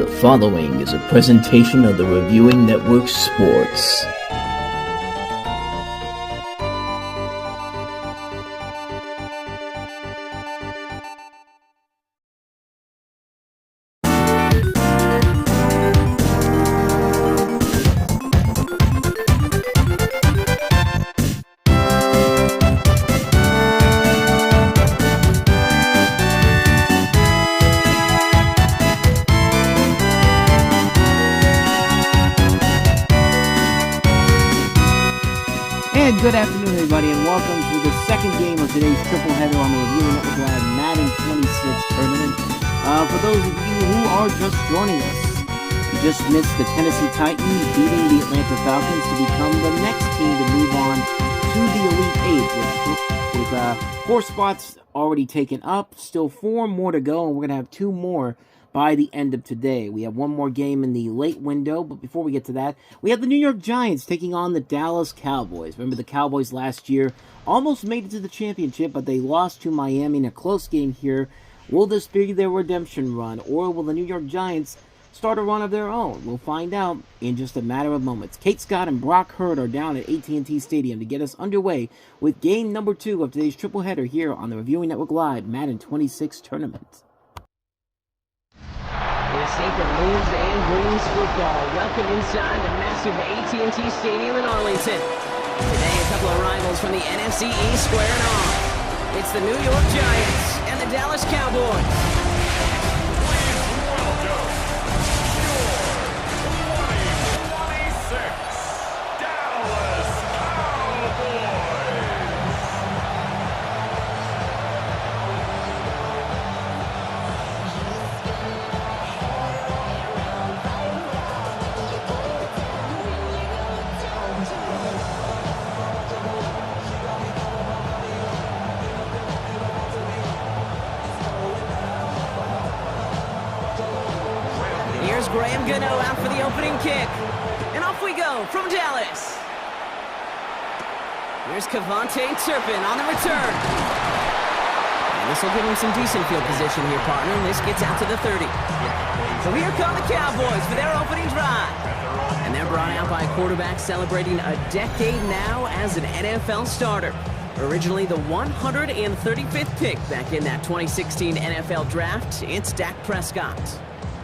The following is a presentation of the Reviewing Network Sports. Good afternoon, everybody, and welcome to the second game of today's triple header on the Reviewing Network Live Madden 26 tournament. For those of you who are just joining us, you just missed the Tennessee Titans beating the Atlanta Falcons to become the next team to move on to the Elite Eight, with 4 spots already taken up, still 4 more to go, and we're going to have 2 more by the end of today. We have 1 more game in the late window, but before we get to that, we have the New York Giants taking on the Dallas Cowboys. Remember, the Cowboys last year almost made it to the championship, but they lost to Miami in a close game here. Will this be their redemption run, or will the New York Giants start a run of their own? We'll find out in just a matter of moments. Kate Scott and Brock Hurd are down at AT&T Stadium to get us underway with game number 2 of today's triple header here on the Reviewing Network Live Madden 26 tournament. Saban moves and brings football. Welcome inside the massive AT&T Stadium in Arlington. Today, a couple of rivals from the NFC East squaring off. It's the New York Giants and the Dallas Cowboys. Graham Gano out for the opening kick. And off we go from Dallas. Here's Cavante Turpin on the return. And this will give him some decent field position here, partner. And this gets out to the 30. So here come the Cowboys for their opening drive. And they're brought out by a quarterback celebrating a decade now as an NFL starter. Originally the 135th pick back in that 2016 NFL draft, it's Dak Prescott.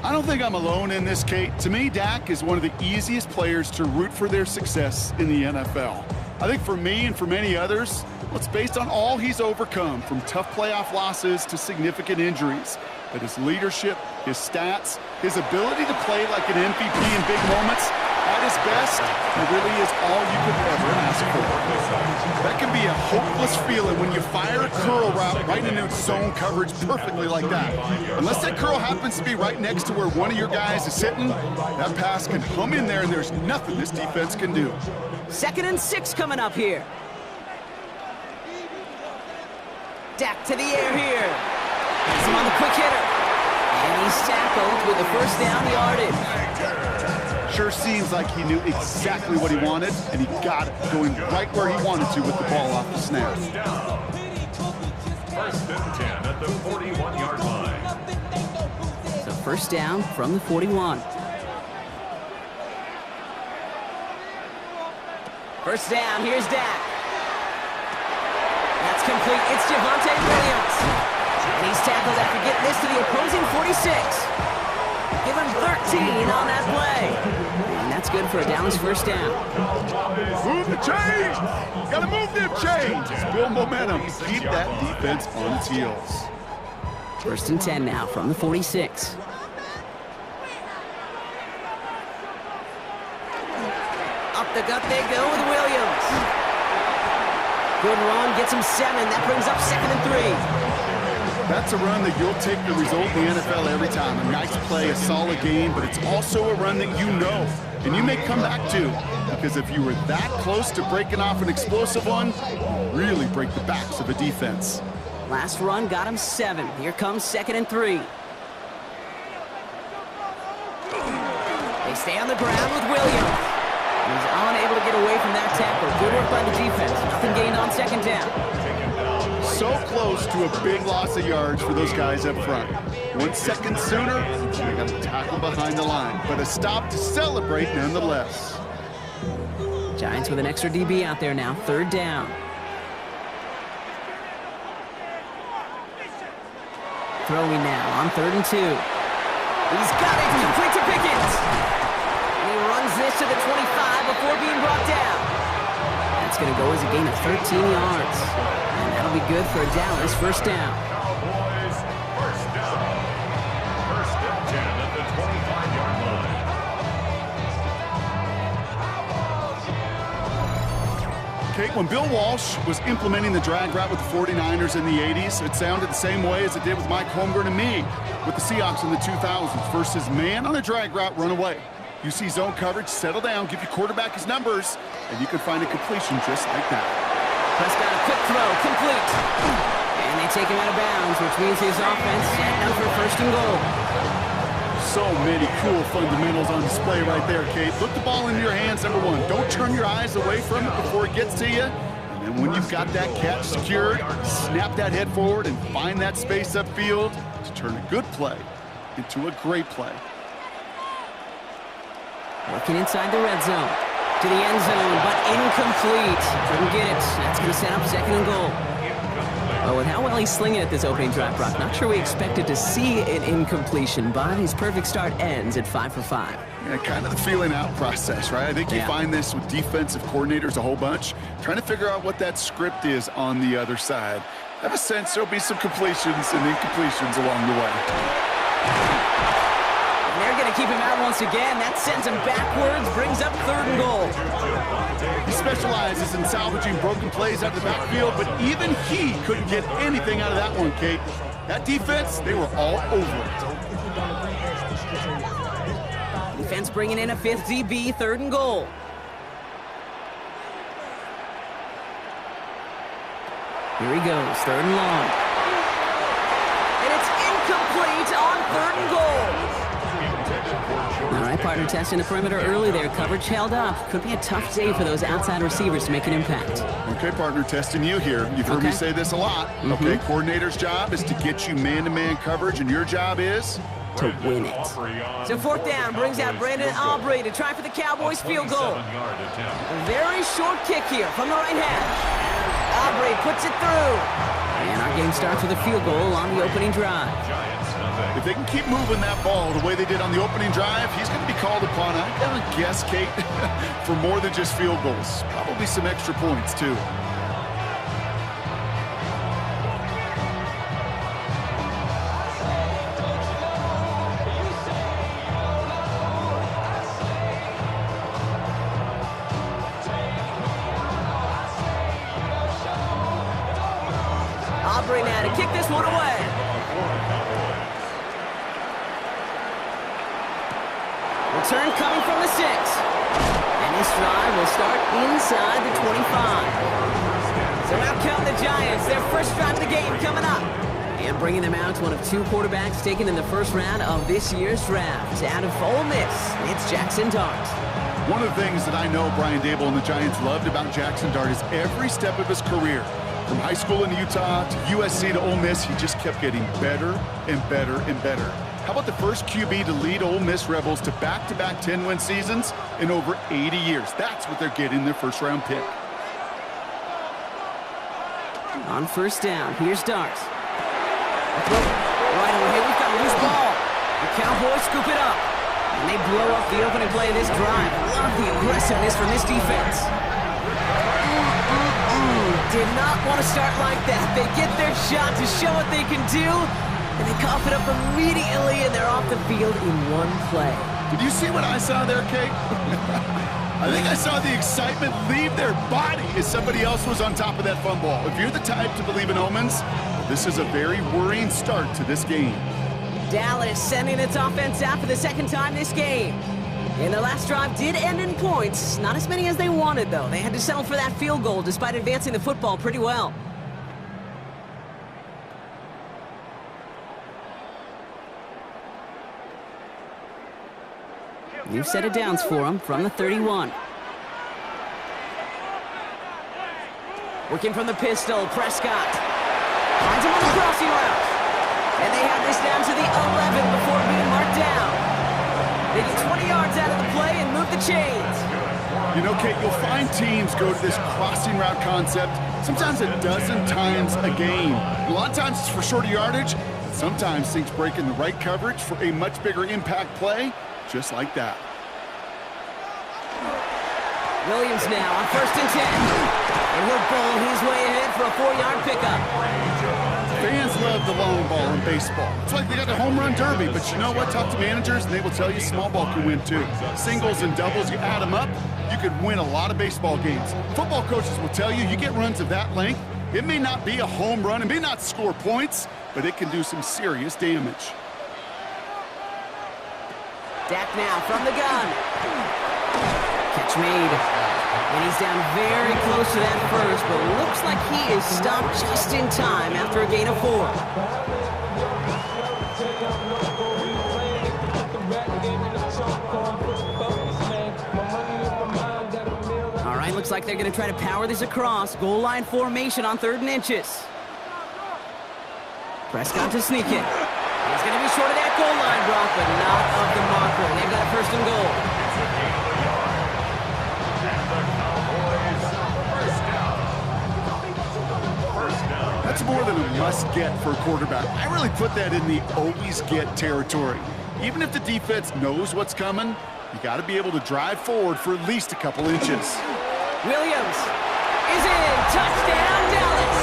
I don't think I'm alone in this, Kate. To me, Dak is one of the easiest players to root for their success in the NFL. I think for me and for many others, well, it's based on all he's overcome, from tough playoff losses to significant injuries. But his leadership, his stats, his ability to play like an MVP in big moments, at his best, it really is all you could ever ask for. That can be a hopeless feeling when you fire a curl route right into zone coverage perfectly like that. Unless that curl happens to be right next to where one of your guys is sitting, that pass can hum in there and there's nothing this defense can do. 2nd and 6 coming up here. Dak to the air here. Has him on the quick hitter. And he's tackled with the first down yardage. Sure seems like he knew exactly what he wanted, and he got it going right where he wanted to with the ball off the snap. 1st and 10 at the 41-yard line. So 1st down from the 41. 1st down, here's Dak. That's complete, it's Javonte Williams. And he's tackled after getting this to the opposing 46. Give him 13 on that play. And that's good for a Dallas 1st down. Move the chains! Gotta move them chains! Build momentum. Keep that defense on its heels. 1st and 10 now from the 46. Up the gut they go with Williams. Good run, gets him 7. That brings up 2nd and 3. That's a run that you'll take the result in the NFL every time. A nice play, a solid game, but it's also a run that you know, and you may come back to, because if you were that close to breaking off an explosive one, you really break the backs of a defense. Last run got him 7. Here comes 2nd and 3. They stay on the ground with Williams. He's unable to get away from that tackle. Good work by the defense. Nothing gained on 2nd down. so close to a big loss of yards for those guys up front. 1 second sooner, they got a tackle behind the line, but a stop to celebrate nonetheless. Giants with an extra DB out there now. 3rd down. Throwing now on 3rd and 2. He's got it. Complete to Pickens. And he runs this to the 25 before being brought down. That's going to go as a gain of 13 yards. And that'll be good for a Dallas 1st down. Cowboys, 1st down. 1st and 10 at the 25-yard line. Kate, when Bill Walsh was implementing the drag route with the 49ers in the 80s, it sounded the same way as it did with Mike Holmgren and me with the Seahawks in the 2000s. Versus man on a drag route, run away. You see zone coverage, settle down, give your quarterback his numbers, and you can find a completion just like that. Prescott, a quick throw, complete. And they take him out of bounds, which means his offense set up for 1st and goal. So many cool fundamentals on display right there, Kate. Put the ball in your hands, number 1. Don't turn your eyes away from it before it gets to you. And then when you've got that catch secured, snap that head forward and find that space upfield to turn a good play into a great play. Working inside the red zone. To the end zone, but incomplete. Couldn't get it. That's going to set up 2nd and goal. Oh, and how well he's slinging it this opening drive, Brock. Not sure we expected to see an incompletion, but his perfect start ends at 5 for 5. Yeah, kind of the feeling out process, right? I think you find this with defensive coordinators a whole bunch, trying to figure out what that script is on the other side. I have a sense there'll be some completions and incompletions along the way. They're going to keep him out once again. That sends him backwards, brings up 3rd and goal. He specializes in salvaging broken plays out of the backfield, but even he couldn't get anything out of that one, Kate. That defense, they were all over it. Defense bringing in a 5th DB, 3rd and goal. Here he goes, 3rd and long. And it's incomplete on 3rd and goal. All right, partner, testing the perimeter early there. Coverage held up. Could be a tough day for those outside receivers to make an impact. Okay, partner, testing you here. You've heard me say this a lot. Okay, coordinator's job is to get you man-to-man coverage, and your job is to win it. So 4th down brings out Brandon Aubrey to try for the Cowboys field goal. A very short kick here from the right hash. Aubrey puts it through. And our game starts with a field goal on the opening drive. If they can keep moving that ball the way they did on the opening drive, he's going to be called upon, I gotta guess, Kate, for more than just field goals. Probably some extra points, too. Aubrey now to kick this one away. Return coming from the 6. And this drive will start inside the 25. So out come the Giants. Their first drive of the game coming up. And bringing them out, one of 2 quarterbacks taken in the 1st round of this year's draft. Out of Ole Miss, it's Jackson Dart. One of the things that I know Brian Dable and the Giants loved about Jackson Dart is every step of his career. From high school in Utah to USC to Ole Miss, he just kept getting better and better and better. How about the first QB to lead Ole Miss Rebels to back-to-back 10-win seasons in over 80 years? That's what they're getting their first-round pick. On 1st down, here's Dart. Right over here, we've got a loose ball. The Cowboys scoop it up. And they blow up the opening play of this drive. Love the aggressiveness from this defense. Did not want to start like that. They get their shot to show what they can do. And they cough it up immediately, and they're off the field in one play. Did you see what I saw there, Kate? I think I saw the excitement leave their body as somebody else was on top of that fun ball. If you're the type to believe in omens, this is a very worrying start to this game. Dallas sending its offense out for the 2nd time this game. And the last drive did end in points. Not as many as they wanted, though. They had to settle for that field goal despite advancing the football pretty well. New set of downs for him from the 31. Working from the pistol, Prescott. Finds him on the crossing route. And they have this down to the 11 before being marked down. They get 20 yards out of the play and move the chains. You know, Kate, you'll find teams go to this crossing route concept sometimes a dozen times a game. A lot of times it's for shorter yardage. Sometimes things break in the right coverage for a much bigger impact play, just like that. Williams now on 1st and 10. And he'll bowl his way ahead for a 4-yard pickup. Fans love the long ball in baseball. It's like they got the home run derby, but you know what? Talk to managers, and they will tell you small ball can win too. Singles and doubles, you add them up, you could win a lot of baseball games. Football coaches will tell you, you get runs of that length, it may not be a home run, it may not score points, but it can do some serious damage. Dak now from the gun. Catch made. And he's down very close to that first, but looks like he is stopped just in time after a gain of 4. All right, looks like they're going to try to power this across. Goal line formation on 3rd and inches. Prescott to sneak it. He's going to be short of that goal line, Brock, but not of the marker. And they've got a 1st and goal. That's more than a must-get for a quarterback. I really put that in the always-get territory. Even if the defense knows what's coming, you got to be able to drive forward for at least a couple inches. Williams is in. Touchdown, Dallas.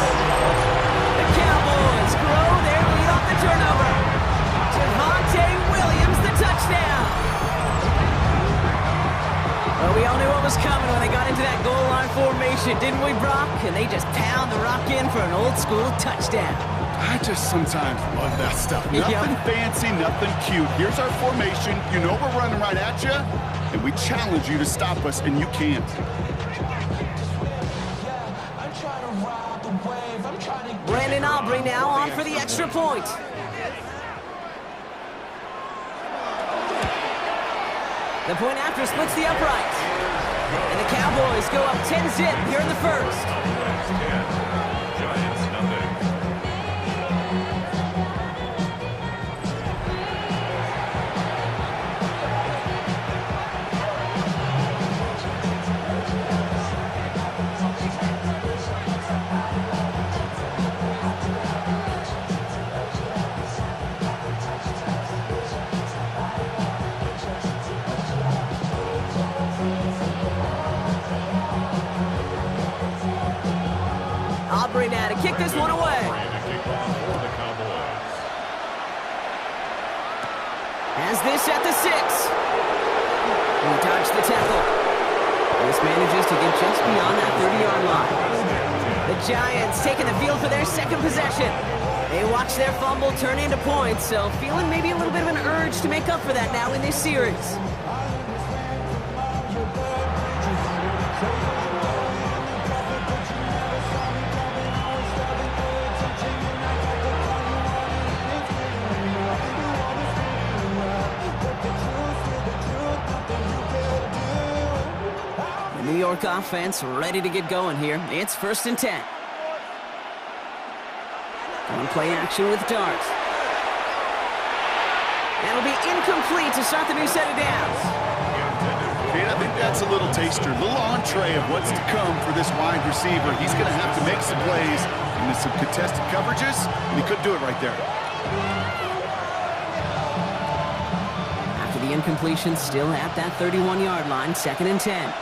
The Cowboys grow their lead off the turnover. Javonte Williams, the touchdown. Well, we all knew what was coming when they got into that goal line formation, didn't we, Brock? And they just pound the rock in for an old-school touchdown. I just sometimes love that stuff. Nothing fancy, nothing cute. Here's our formation. You know we're running right at you, and we challenge you to stop us, and you can't. Brandon Aubrey now on for the extra point. The point after splits the upright. And the Cowboys go up 10-zip here in the first. Giants nothing. Aubrey now to kick this one away. Has this at the 6. He dodged the tackle. This manages to get just beyond that 30-yard line. The Giants taking the field for their second possession. They watch their fumble turn into points, so feeling maybe a little bit of an urge to make up for that now in this series. New York offense ready to get going here. It's 1st and 10. On play action with Dart. That'll be incomplete to start the new set of downs. And I think that's a little taster, a little entree of what's to come for this wide receiver. He's going to have to make some plays into some contested coverages, and he could do it right there. After the incompletion, still at that 31-yard line, 2nd and 10.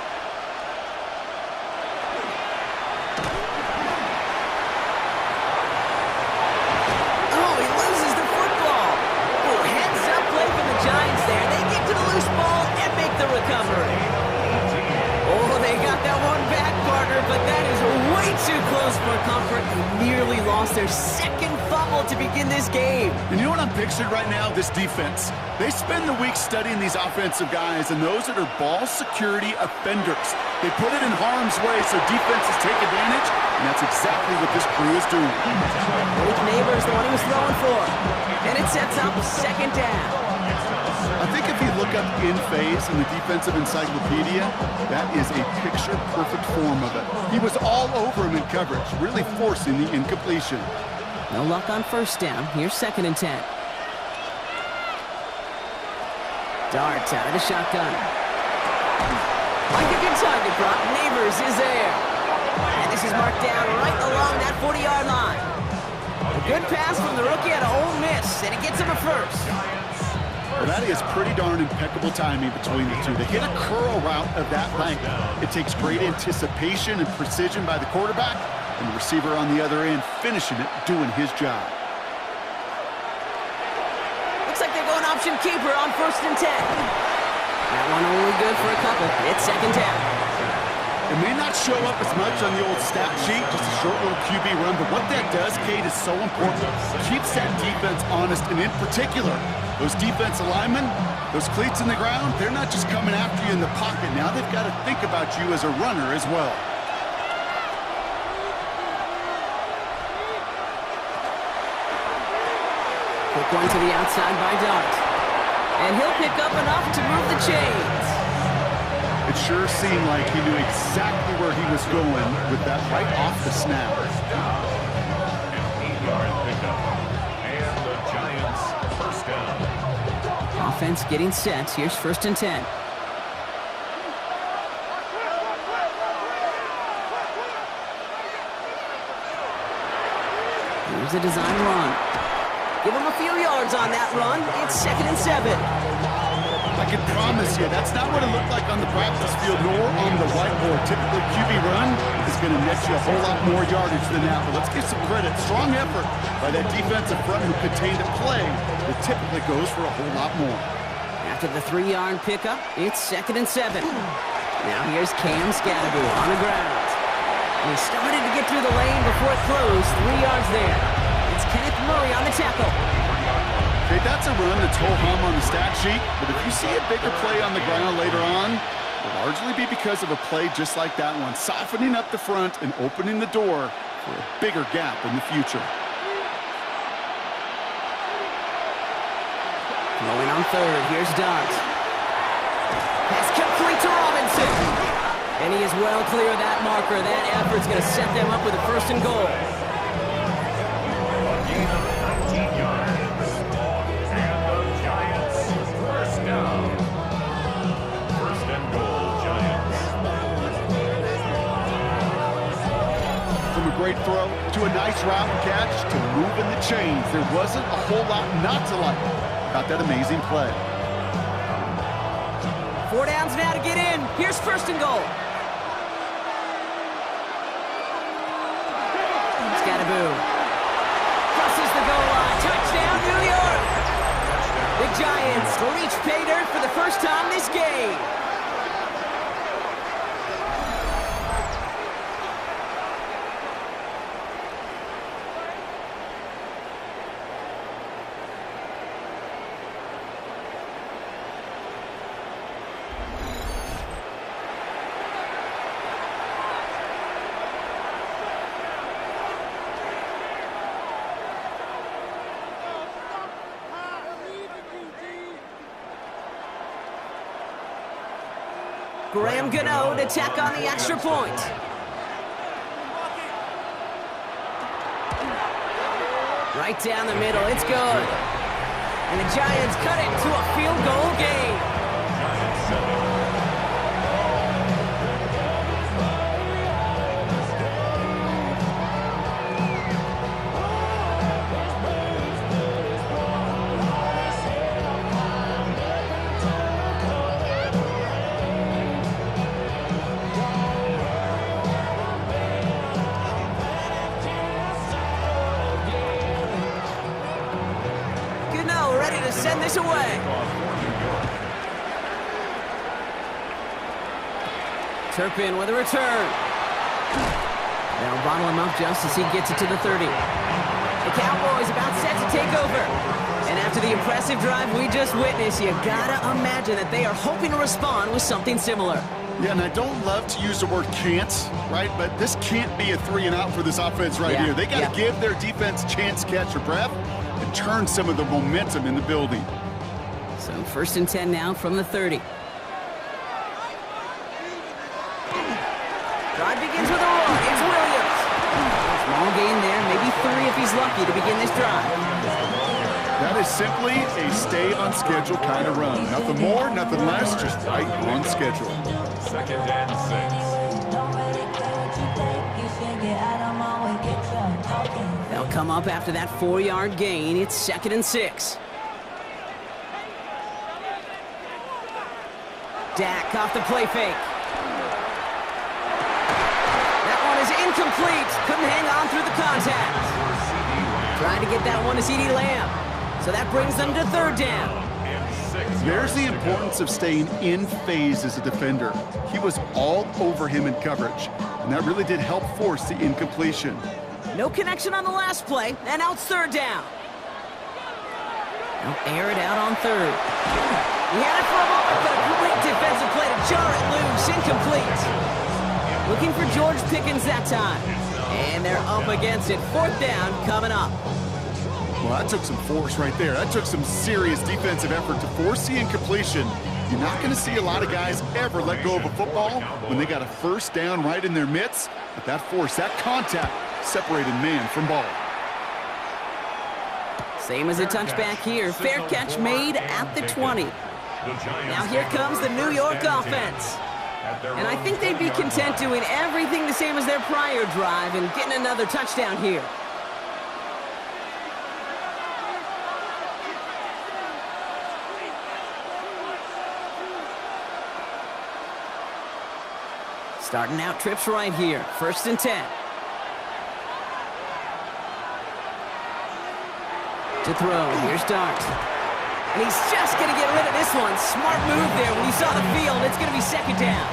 Their second fumble to begin this game. And you know what I'm picturing right now? This defense. They spend the week studying these offensive guys and those that are ball security offenders. They put it in harm's way so defenses take advantage, and that's exactly what this crew is doing. With Neighbors, the one he was throwing for. And it sets up 2nd down. I think if you look up in phase in the defensive encyclopedia, that is a picture-perfect form of it. He was all over him in coverage, really forcing the incompletion. No luck on first down. Here's 2nd and 10. Darts out of the shotgun. Like a good target drop, Neighbors is there. And this is marked down right along that 40-yard line. A good pass from the rookie out of Ole Miss, and it gets him a first. Well, that is pretty darn impeccable timing between the two. They hit a curl route of that length. It takes great anticipation and precision by the quarterback, and the receiver on the other end finishing it, doing his job. Looks like they're going option keeper on 1st and 10. That one only good for a couple. It's 2nd down. It may not show up as much on the old stat sheet, just a short little QB run, but what that does, Kate, is so important. Keeps that defense honest, and in particular, those defensive linemen, those cleats in the ground, they're not just coming after you in the pocket. Now they've got to think about you as a runner as well. Quick one to the outside by Dart. And he'll pick up enough to move the chains. It sure seemed like he knew exactly where he was going with that right off the snap. An 8-yard pickup. And the Giants first down. Offense getting set. Here's 1st and 10. Here's a design run. Give him a few yards on that run. It's 2nd and 7. I can promise you, that's not what it looked like on the practice field nor on the whiteboard. Typically, QB run is going to net you a whole lot more yardage than that. But let's give some credit. Strong effort by that defensive front who contained a play that typically goes for a whole lot more. After the 3-yard pickup, it's 2nd and 7. Now here's Cam Scadaboo on the ground. And he started to get through the lane before it closed. 3 yards there. It's Kenneth Murray on the tackle. Okay, that's a run that's ho-hum on the stat sheet, but if you see a bigger play on the ground later on, it'll largely be because of a play just like that one, softening up the front and opening the door for a bigger gap in the future. Going on 3rd, here's Dart. Pass complete to Robinson. And he is well clear of that marker. That effort's going to set them up with a 1st and goal. A gain of 19 yards. And the Giants first down. 1st and goal, Giants. From a great throw to a nice route and catch to moving the chains, there wasn't a whole lot not to like about that amazing play. 4 downs now to get in. Here's 1st and goal. Scadaboo crosses the goal line. Touchdown, New York. The Giants reach pay dirt for the first time this game. Graham Gano to tack on the extra point. Right down the middle, it's good. And the Giants cut it to a field goal game. Ready to send this away. Turpin with a return. They'll bottle him up just as he gets it to the 30. The Cowboys about set to take over. And after the impressive drive we just witnessed, you gotta imagine that they are hoping to respond with something similar. Yeah, and I don't love to use the word can't, right? But this can't be a 3-and-out for this offense right here. They got to give their defense a chance to catch their breath and turn some of the momentum in the building. So 1st and 10 now from the 30. Drive begins with a run. It's Williams. Small gain there, maybe 3 if he's lucky to begin this drive. That is simply a stay on schedule kind of run. Nothing more, nothing less, just right on schedule. 2nd and 6. They'll come up after that 4-yard gain. It's 2nd and 6. Dak off the play fake. That one is incomplete. Couldn't hang on through the contact. Trying to get that one to CeeDee Lamb. So that brings them to 3rd down. There's the importance of staying in phase as a defender. He was all over him in coverage, and that really did help force the incompletion. No connection on the last play, and now it's 3rd down. They'll air it out on 3rd. He had it for a moment, but a great defensive play to jar it loose. Incomplete. Looking for George Pickens that time. And they're up against it. 4th down coming up. Well, that took some force right there. That took some serious defensive effort to force the incompletion. You're not going to see a lot of guys ever let go of a football when they got a 1st down right in their midst. But that force, that contact, separated man from ball. Same as a touchback here. Fair catch made at the 20. Now here comes the New York offense. And I think they'd be content doing everything the same as their prior drive and getting another touchdown here. Starting out trips right here. 1st and 10. To throw. Here's Dart. And he's just going to get rid of this one. Smart move there. When he saw the field, it's going to be 2nd down.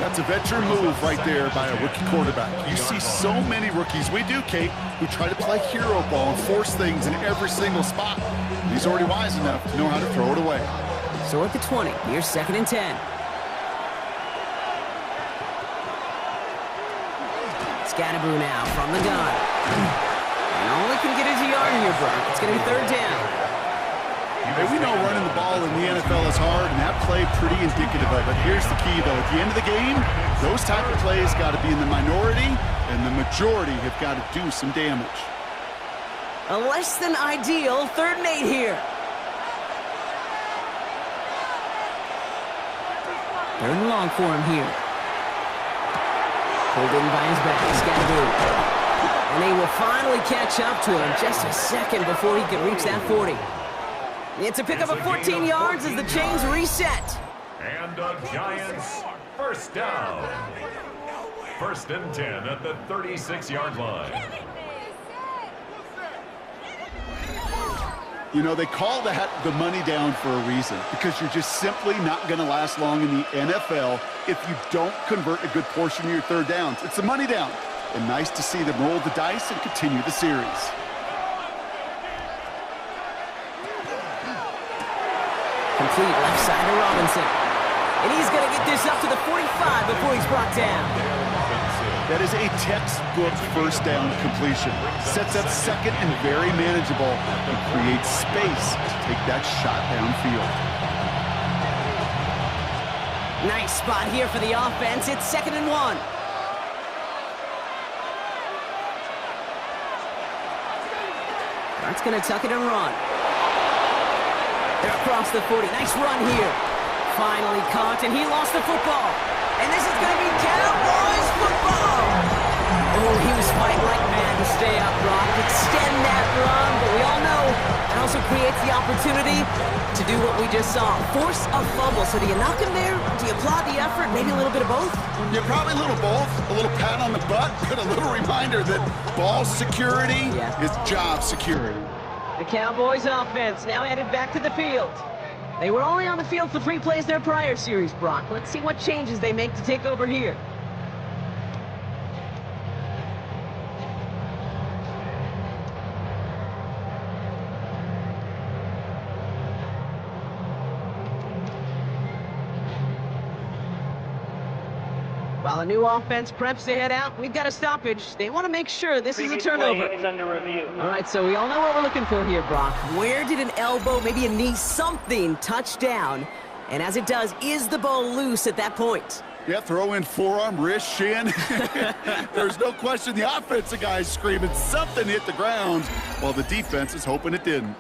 That's a veteran move right there by a rookie quarterback. You see so many rookies, we do, Kate, who try to play hero ball and force things in every single spot. He's already wise enough to know how to throw it away. So at the 20, here's 2nd and 10. Scatterboo now from the gun. And only can get his yard here, Brock. It's going to be 3rd down. Hey, we know running the ball in the NFL is hard, and that play pretty indicative of it. Here's the key, though. At the end of the game, those type of plays got to be in the minority, and the majority have got to do some damage. A less than ideal 3rd and 8 here. 3rd and long for him here. Pulled in by his back, Scatterboo. And they will finally catch up to him just a second before he can reach that 40. It's a pickup of 14 yards as the chains reset. And the Giants, 1st down. 1st and 10 at the 36-yard line. You know, they call that the money down for a reason, because you're just simply not going to last long in the NFL if you don't convert a good portion of your 3rd downs. It's the money down. And nice to see them roll the dice and continue the series. Complete left side to Robinson. And he's going to get this up to the 45 before he's brought down. That is a textbook 1st down completion. Sets up 2nd and very manageable and creates space to take that shot downfield. Nice spot here for the offense. It's 2nd and 1. Dart's going to tuck it and run. They're across the 40. Nice run here. Finally caught, and he lost the football. And this is going to be Cowboys football. Oh, he was fighting like mad to stay up, Brock. Extend that run, but we all know it also creates the opportunity to do what we just saw. Force a fumble. So do you knock him there? Do you applaud the effort? Maybe a little bit of both? Yeah, probably a little both. A little pat on the butt, but a little reminder that ball security is job security. The Cowboys offense now headed back to the field. They were only on the field for 3 plays their prior series, Brock. Let's see what changes they make to take over here. While the new offense preps to head out, we've got a stoppage. They want to make sure this is a turnover. Under review. All right, so we all know what we're looking for here, Brock. Where did an elbow, maybe a knee, something touch down? And as it does, is the ball loose at that point? Yeah, throw in forearm, wrist, shin. There's no question the offensive guy's screaming something hit the ground while the defense is hoping it didn't.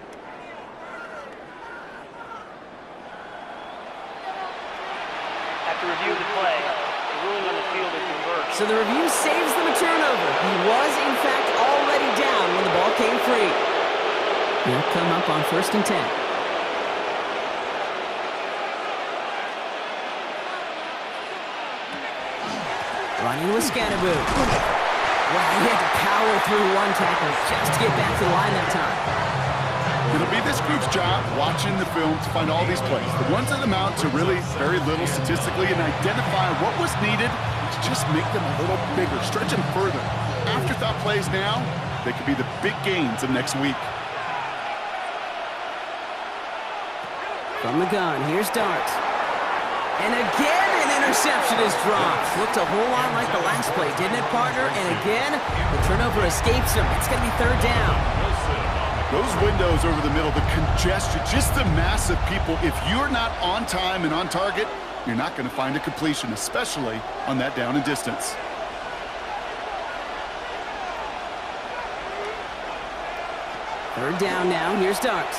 After reviewing the play, the ruling on the field is reversed. So the review saves them a turnover. He was, in fact, already down when the ball came free. He'll come up on 1st and 10. Running with Scannaboo. Well, he had to power through one tackle just to get back to the line that time. It'll be this group's job watching the film to find all these plays. The ones that amount to really very little statistically and identify what was needed to just make them a little bigger, stretch them further. Afterthought plays now, they could be the big gains of next week. From the gun, here's Dart. And again, an interception is dropped. Looked a whole lot like the last play, didn't it, partner? And again, the turnover escapes him. It's going to be 3rd down. Those windows over the middle, the congestion, just the mass of people. If you're not on time and on target, you're not going to find a completion, especially on that down and distance. Third down now. Here's Dart.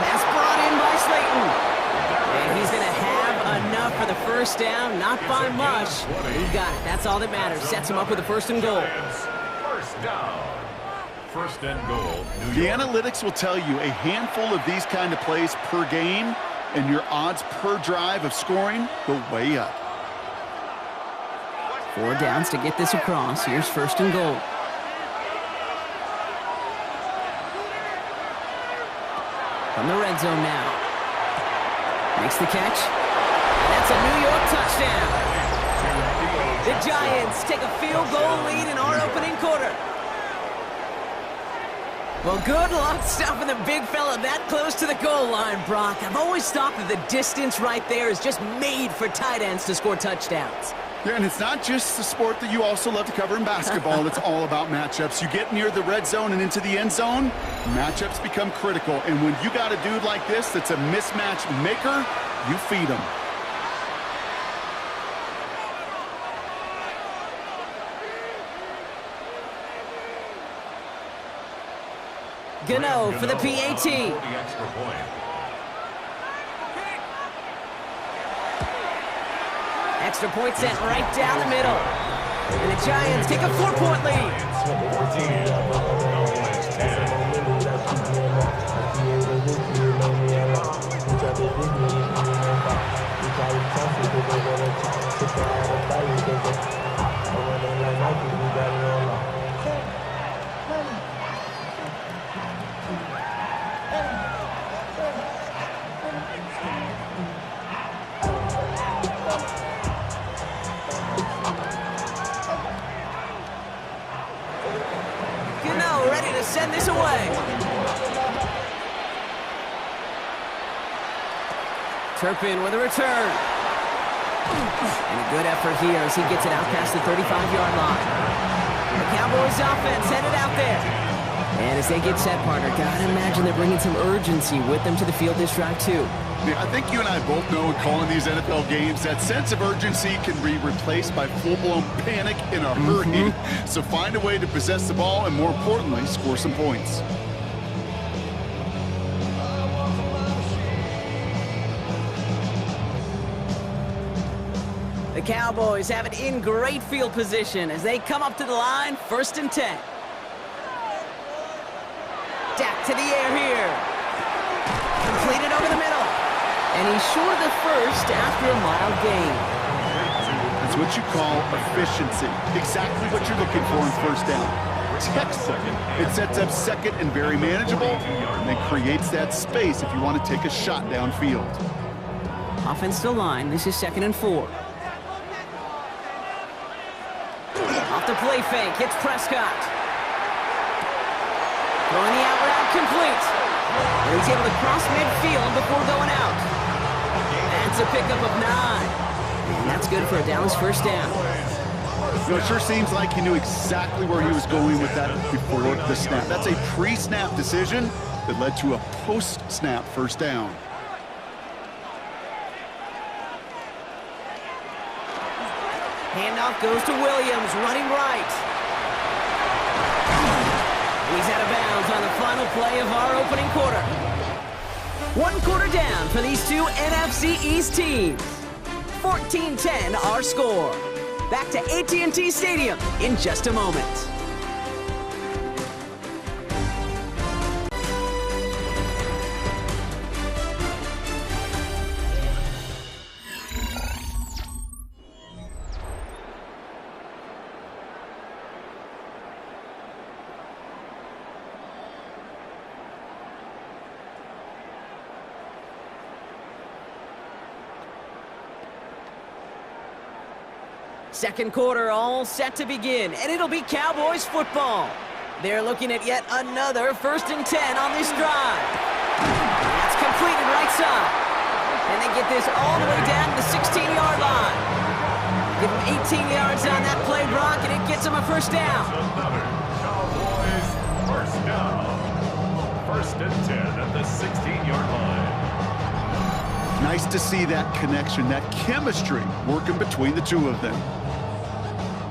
Pass brought in by Slayton. And he's going to have enough for the 1st down. Not by much. He got it. That's all that matters. Sets him up with a 1st and goal. 1st down. 1st and goal. The analytics will tell you a handful of these kind of plays per game, and your odds per drive of scoring go way up. 4 downs to get this across. Here's 1st and goal. From the red zone now. Makes the catch. That's a New York touchdown. The Giants take a field goal lead in our opening quarter. Well, good luck stopping the big fella that close to the goal line, Brock. I've always thought that the distance right there is just made for tight ends to score touchdowns. Yeah, and it's not just the sport that you also love to cover in basketball. It's all about matchups. You get near the red zone and into the end zone, matchups become critical. And when you got a dude like this that's a mismatch maker, you feed him. Gano for the PAT. Extra point sent right down the middle. And the Giants take a 4-point ready to send this away. Turpin with a return. And a good effort here as he gets it out past the 35-yard line. The Cowboys offense headed out there. And as they get set, partner, gotta imagine they're bringing some urgency with them to the field this drive, too. Yeah, I think you and I both know in calling these NFL games that sense of urgency can be replaced by full-blown panic in a hurry. So find a way to possess the ball and, more importantly, score some points. The Cowboys have it in great field position as they come up to the line, 1st and 10. Dak to the air here. Completed over the middle. And he's short of the first after a mild gain. That's what you call efficiency. Exactly what you're looking for in 1st down. Textbook. It sets up 2nd and very manageable, and then creates that space if you want to take a shot downfield. Offensive line, this is 2nd and 4. Off the play fake, hits Prescott. Throwing the out route complete. And he's able to cross midfield before going out. That's a pickup of 9. And that's good for a Dallas 1st down. You know, it sure seems like he knew exactly where he was going with that before the snap. That's a pre-snap decision that led to a post-snap 1st down. Handoff goes to Williams, running right. He's out of bounds on the final play of our opening quarter. 1 quarter down for these two NFC East teams. 14-10 our score. Back to AT&T Stadium in just a moment. Second quarter all set to begin, and it'll be Cowboys football. They're looking at yet another 1st and 10 on this drive. That's completed right side. And they get this all the way down to the 16-yard line. Give them 18 yards on that play, Brock, and it gets them a first down. Another Cowboys first down. 1st and 10 at the 16-yard line. Nice to see that connection, that chemistry working between the two of them.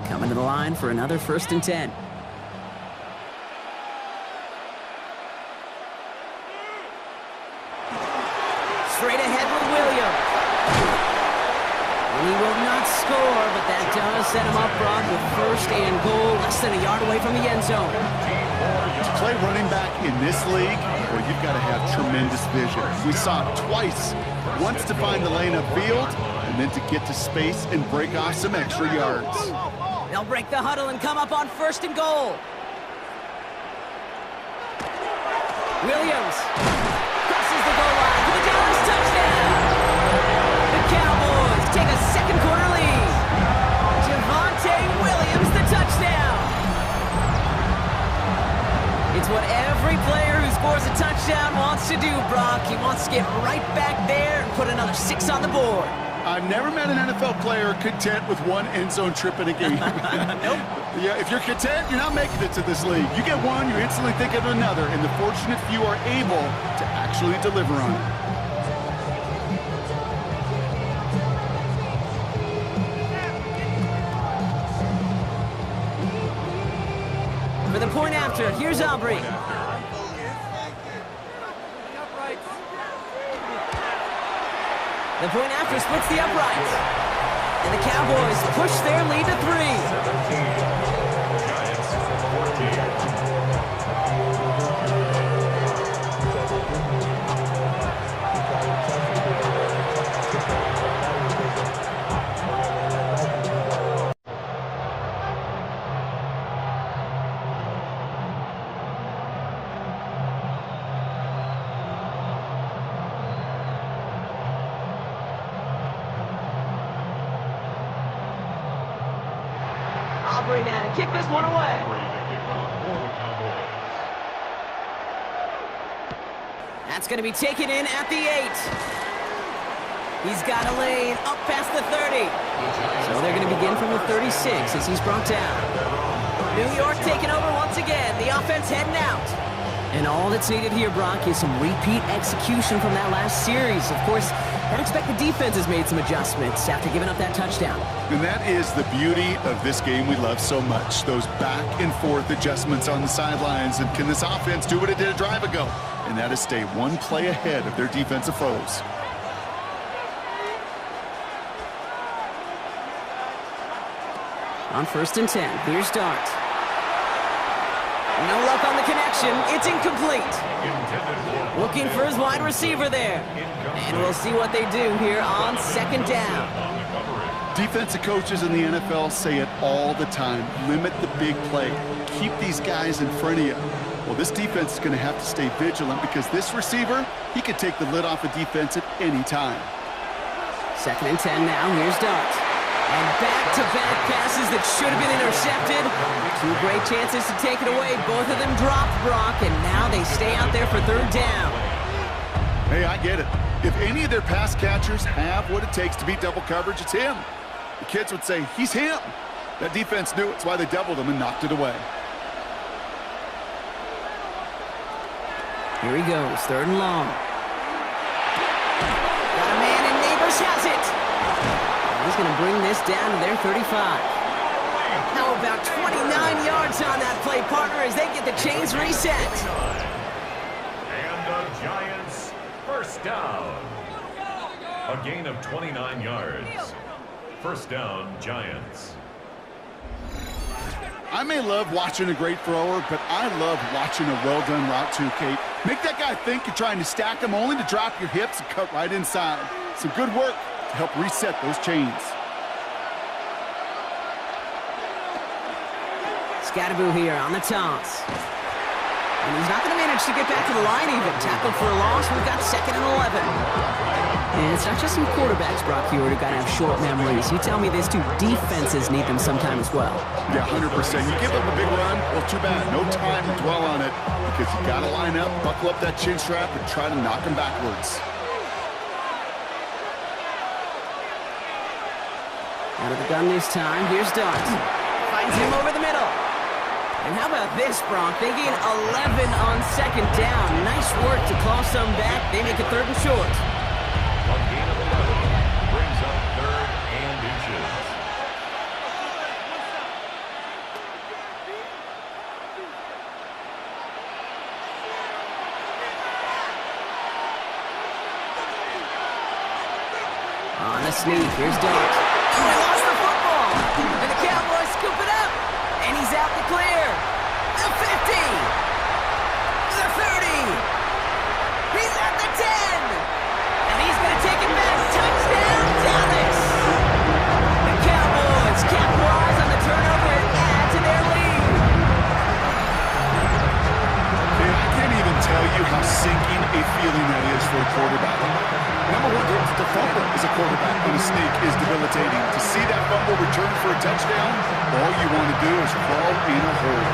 Coming to the line for another 1st and 10. Straight ahead with Williams. He will not score, but that does set him up, Brock, with 1st and goal, less than a yard away from the end zone. To play running back in this league, well, you've got to have tremendous vision. We saw it twice. Once to find the lane upfield, and then to get to space and break off some extra yards. They'll break the huddle and come up on 1st and goal. Williams crosses the goal line for the Dallas touchdown. The Cowboys take a second quarter lead. Javonte Williams, the touchdown. It's what every player who scores a touchdown wants to do, Brock. He wants to get right back there and put another 6 on the board. I've never met an NFL player content with one end zone trip in a game. Nope. Yeah, if you're content, you're not making it to this league. You get one, you instantly think of another, and the fortunate few are able to actually deliver on it. For the point after, here's Aubrey. The point after splits the uprights. And the Cowboys push their lead to 3. 17. Giants 14. Aubrey now to kick this one away. That's going to be taken in at the 8. He's got a lane up past the 30. So they're going to begin from the 36 as he's brought down. New York taking over once again. The offense heading out. And all that's needed here, Brock, is some repeat execution from that last series. Of course, I'd expect the defense has made some adjustments after giving up that touchdown. And that is the beauty of this game we love so much. Those back and forth adjustments on the sidelines. And can this offense do what it did a drive ago? And that is stay one play ahead of their defensive foes. On 1st and 10, here's Dart. No luck on the connection. It's incomplete. Looking for his wide receiver there. And we'll see what they do here on 2nd down. Defensive coaches in the NFL say it all the time. Limit the big play. Keep these guys in front of you. Well, this defense is going to have to stay vigilant because this receiver, he could take the lid off a defense at any time. 2nd and 10 now. Here's Dart. And back-to-back passes that should have been intercepted. 2 great chances to take it away. Both of them dropped, Brock, and now they stay out there for 3rd down. Hey, I get it. If any of their pass catchers have what it takes to beat double coverage, it's him. The kids would say, he's him. That defense knew it. That's why they doubled him and knocked it away. Here he goes, 3rd and long. Got a man, and Neighbors has it. He's going to bring this down to their 35. How about 29 yards on that play, partner, as they get the chains reset? And the Giants, first down. A gain of 29 yards. First down, Giants. I may love watching a great thrower, but I love watching a well-done route too, Kate. Make that guy think you're trying to stack him only to drop your hips and cut right inside. Some good work to help reset those chains. Scatterboo here on the toss. And he's not going to manage to get back to the line even. Tackled for a loss. We've got 2nd and 11. And it's not just some quarterbacks, Brock Hewitt, who got to have short memories. You tell me these two defenses need them sometime as well. Yeah, 100%. You give up a big run, well, too bad. No time to dwell on it because you got to line up, buckle up that chin strap, and try to knock him backwards. Out of the gun this time. Here's Dart. Finds him over the middle. And how about this, Bronk? They gain 11 on 2nd down. Nice work to claw some back. They make it 3rd and short. A gain of 11 brings up 3rd and inches. On the sneak, here's Dart. Oh, he lost the football! And the Cowboys scoop it up! And he's out to clear! The 50! The 30! He's at the 10! And he's going to take it back! Touchdown, Dallas! The Cowboys capitalize on the turnover and add to their lead! Man, I can't even tell you how sinking a feeling that is for a quarterback. Number one, to fumble as a quarterback on a sneak is debilitating. To see that fumble return for a touchdown, all you want to do is crawl in a hole.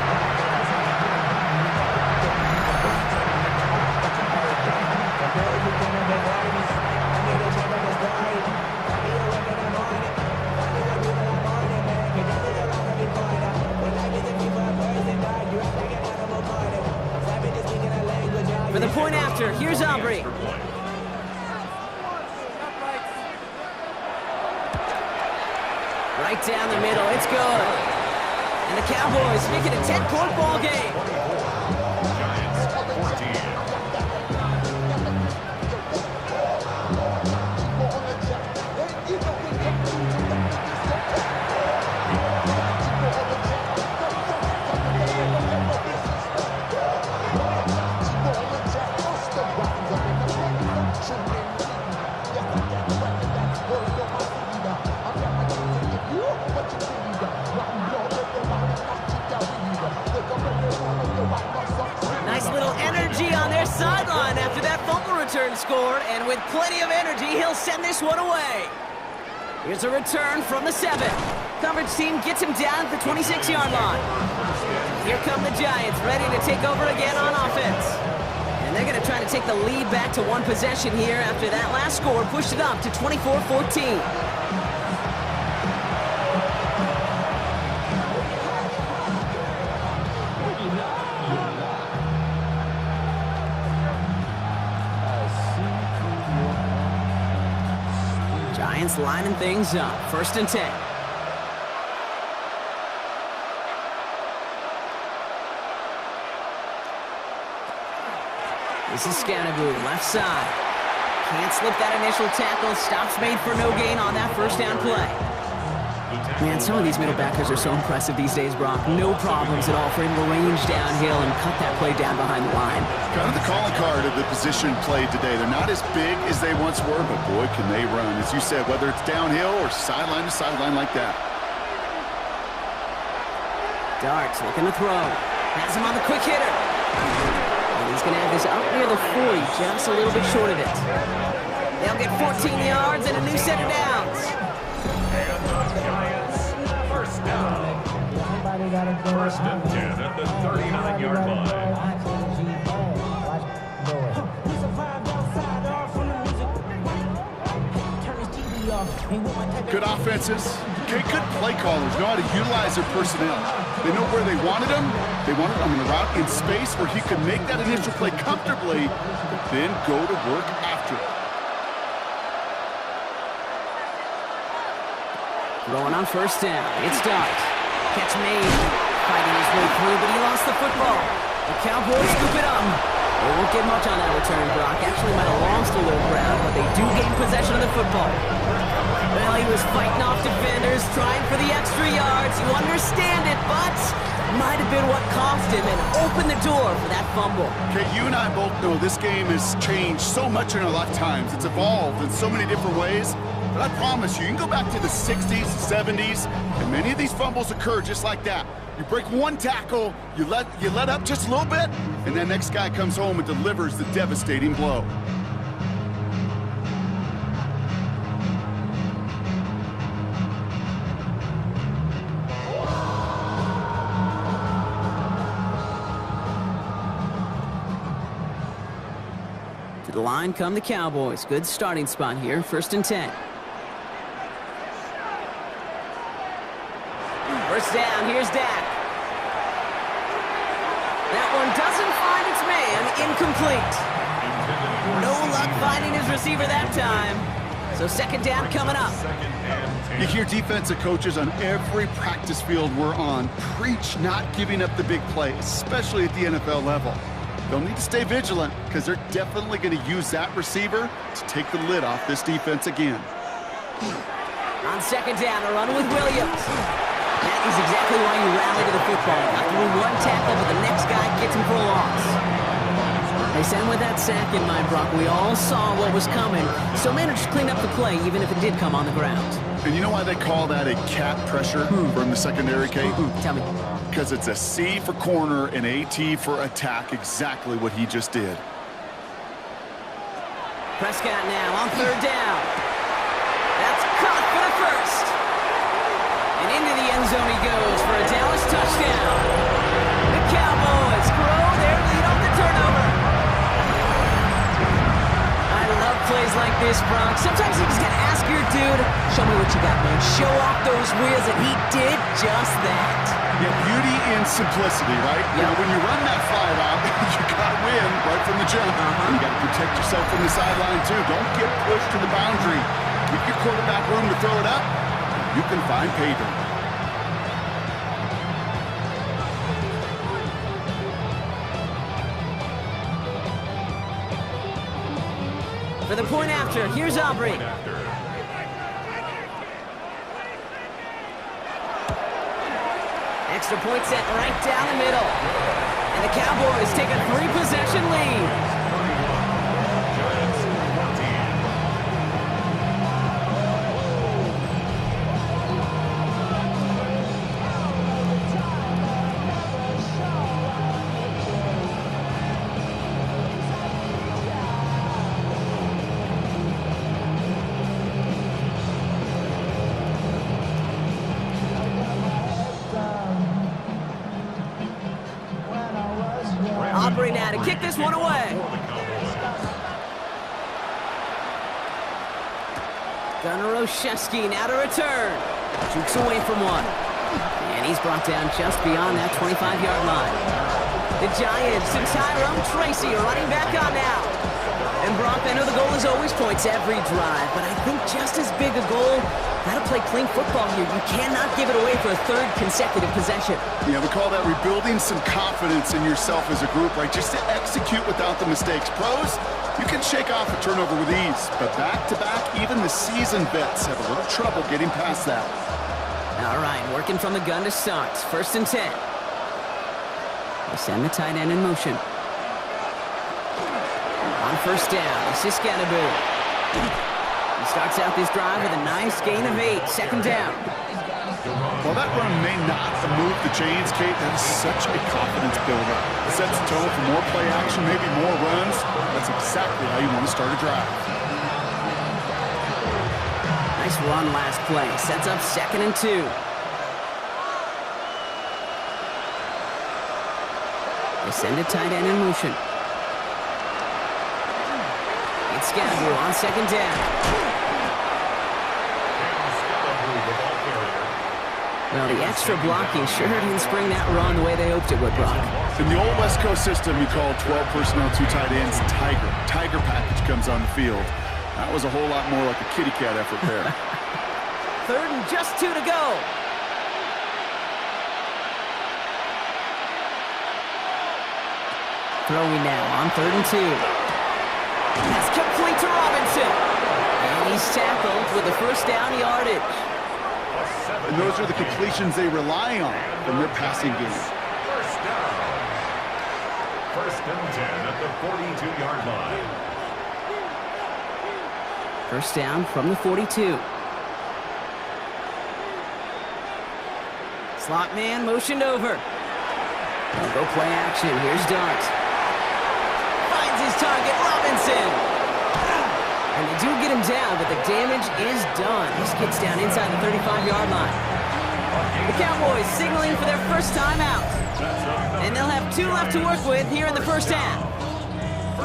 For the point after, here's Aubrey. Right down the middle, it's good. And the Cowboys make it a 10-point ball game. Giants, 14. Nice little energy on their sideline after that fumble return scored, and with plenty of energy, he'll send this one away. Here's a return from the 7. Coverage team gets him down at the 26-yard line. Here come the Giants, ready to take over again on offense. And they're going to try to take the lead back to one possession here after that last score pushed it up to 24-14. Giants lining things up. 1st and 10. This is Scatterboo, left side. Can't slip that initial tackle. Stops made for no gain on that 1st down play. Man, some of these middle backers are so impressive these days, Brock. No problems at all for him to range downhill and cut that play down behind the line. Kind of the calling card of the position played today. They're not as big as they once were, but boy, can they run. As you said, whether it's downhill or sideline to sideline like that. Darts looking to throw. Has him on the quick hitter. And he's going to have this up near the 40, just a little bit short of it. They'll get 14 yards and a new set of downs. And the Giants, first down. 1st and 10 at the 39-yard line. Good offenses, okay, good play callers know how to utilize their personnel. They know where they wanted him. They wanted him in a route in space where he could make that initial play comfortably, but then go to work after it. Throwing on first down. It's Dart. Catch made. Fighting his way through, but he lost the football. The Cowboys scoop it up. They won't get much on that return, Brock. Actually might have lost a little ground, but they do gain possession of the football. Well, he was fighting off defenders, trying for the extra yards. You understand it, but might have been what cost him and opened the door for that fumble. Okay, you and I both know this game has changed so much in our lifetimes. It's evolved in so many different ways. But I promise you, you can go back to the 60s, 70s, and many of these fumbles occur just like that. You break one tackle, you let up just a little bit, and that next guy comes home and delivers the devastating blow. To the line come the Cowboys. Good starting spot here. 1st and 10. First down, here's Dak. That one doesn't find its man, incomplete. No luck finding his receiver that time. So 2nd down coming up. You hear defensive coaches on every practice field we're on preach not giving up the big play, especially at the NFL level. They'll need to stay vigilant because they're definitely going to use that receiver to take the lid off this defense again. On 2nd down, a run with Williams. That is exactly why you rally to the football. After one tackle, but the next guy gets him for a loss. They send with that sack in mind, Brock. We all saw what was coming, so managed to clean up the play, even if it did come on the ground. And you know why they call that a cat pressure from the secondary, Kate? Tell me. Because it's a C for corner and AT for attack, exactly what he just did. Prescott now on 3rd down. That's caught for the first. And into the end zone he goes for a Dallas touchdown. The Cowboys grow their lead off the turnover. I love plays like this, Brock. Sometimes you just gotta ask your dude, show me what you got, man. Show off those wheels, and he did just that. Yeah, beauty in simplicity, right? You know, when you run that fly route, you gotta win right from the jump. You gotta protect yourself from the sideline, too. Don't get pushed to the boundary. Give your quarterback room to throw it up. You can find pay dirt. For the point after, here's Aubrey. Extra point set right down the middle. And the Cowboys take a 3-possession lead. Aubrey now to kick this one away. Gunnar Olszewski now to return. Jukes away from one. And he's brought down just beyond that 25-yard line. The Giants and Tyrone Tracy are running back on now. And Brock, I know the goal is always points every drive, but I think just as big a goal, gotta play clean football here. You cannot give it away for a 3rd consecutive possession. Yeah, we call that rebuilding some confidence in yourself as a group, right? Just to execute without the mistakes. Pros, you can shake off a turnover with ease, but back-to-back, even the seasoned vets have a little trouble getting past that. All right, working from the gun to start. 1st and 10. They send the tight end in motion. On 1st down, this is Scatterby. He starts out this drive with a nice gain of 8. 2nd down. While that run may not move the chains, Kate, that is such a confidence builder. It sets the tone for more play action, maybe more runs. That's exactly how you want to start a drive. Nice run last play. Sets up 2nd and 2. They send a tight end in motion. It's Scatterby on 2nd down. Well, the extra blocking sure didn't spring that run the way they hoped it would, Brock. In the old West Coast system, you call 12 personnel, 2 tight ends, Tiger. Tiger package comes on the field. That was a whole lot more like a kitty cat effort there. 3rd and just 2 to go. Throwing now on 3rd and 2. That's complete to Robinson. And he's tackled with a first down yardage. And those are the completions they rely on from their passing game. First down. 1st and 10 at the 42-yard line. First down from the 42. Slot man motioned over. They'll go play action. Here's Dart. Finds his target, Robinson. And they do get him down, but the damage is done. This gets down inside the 35-yard line. The Cowboys signaling for their first time out. And they'll have 2 left to work with here in the first half.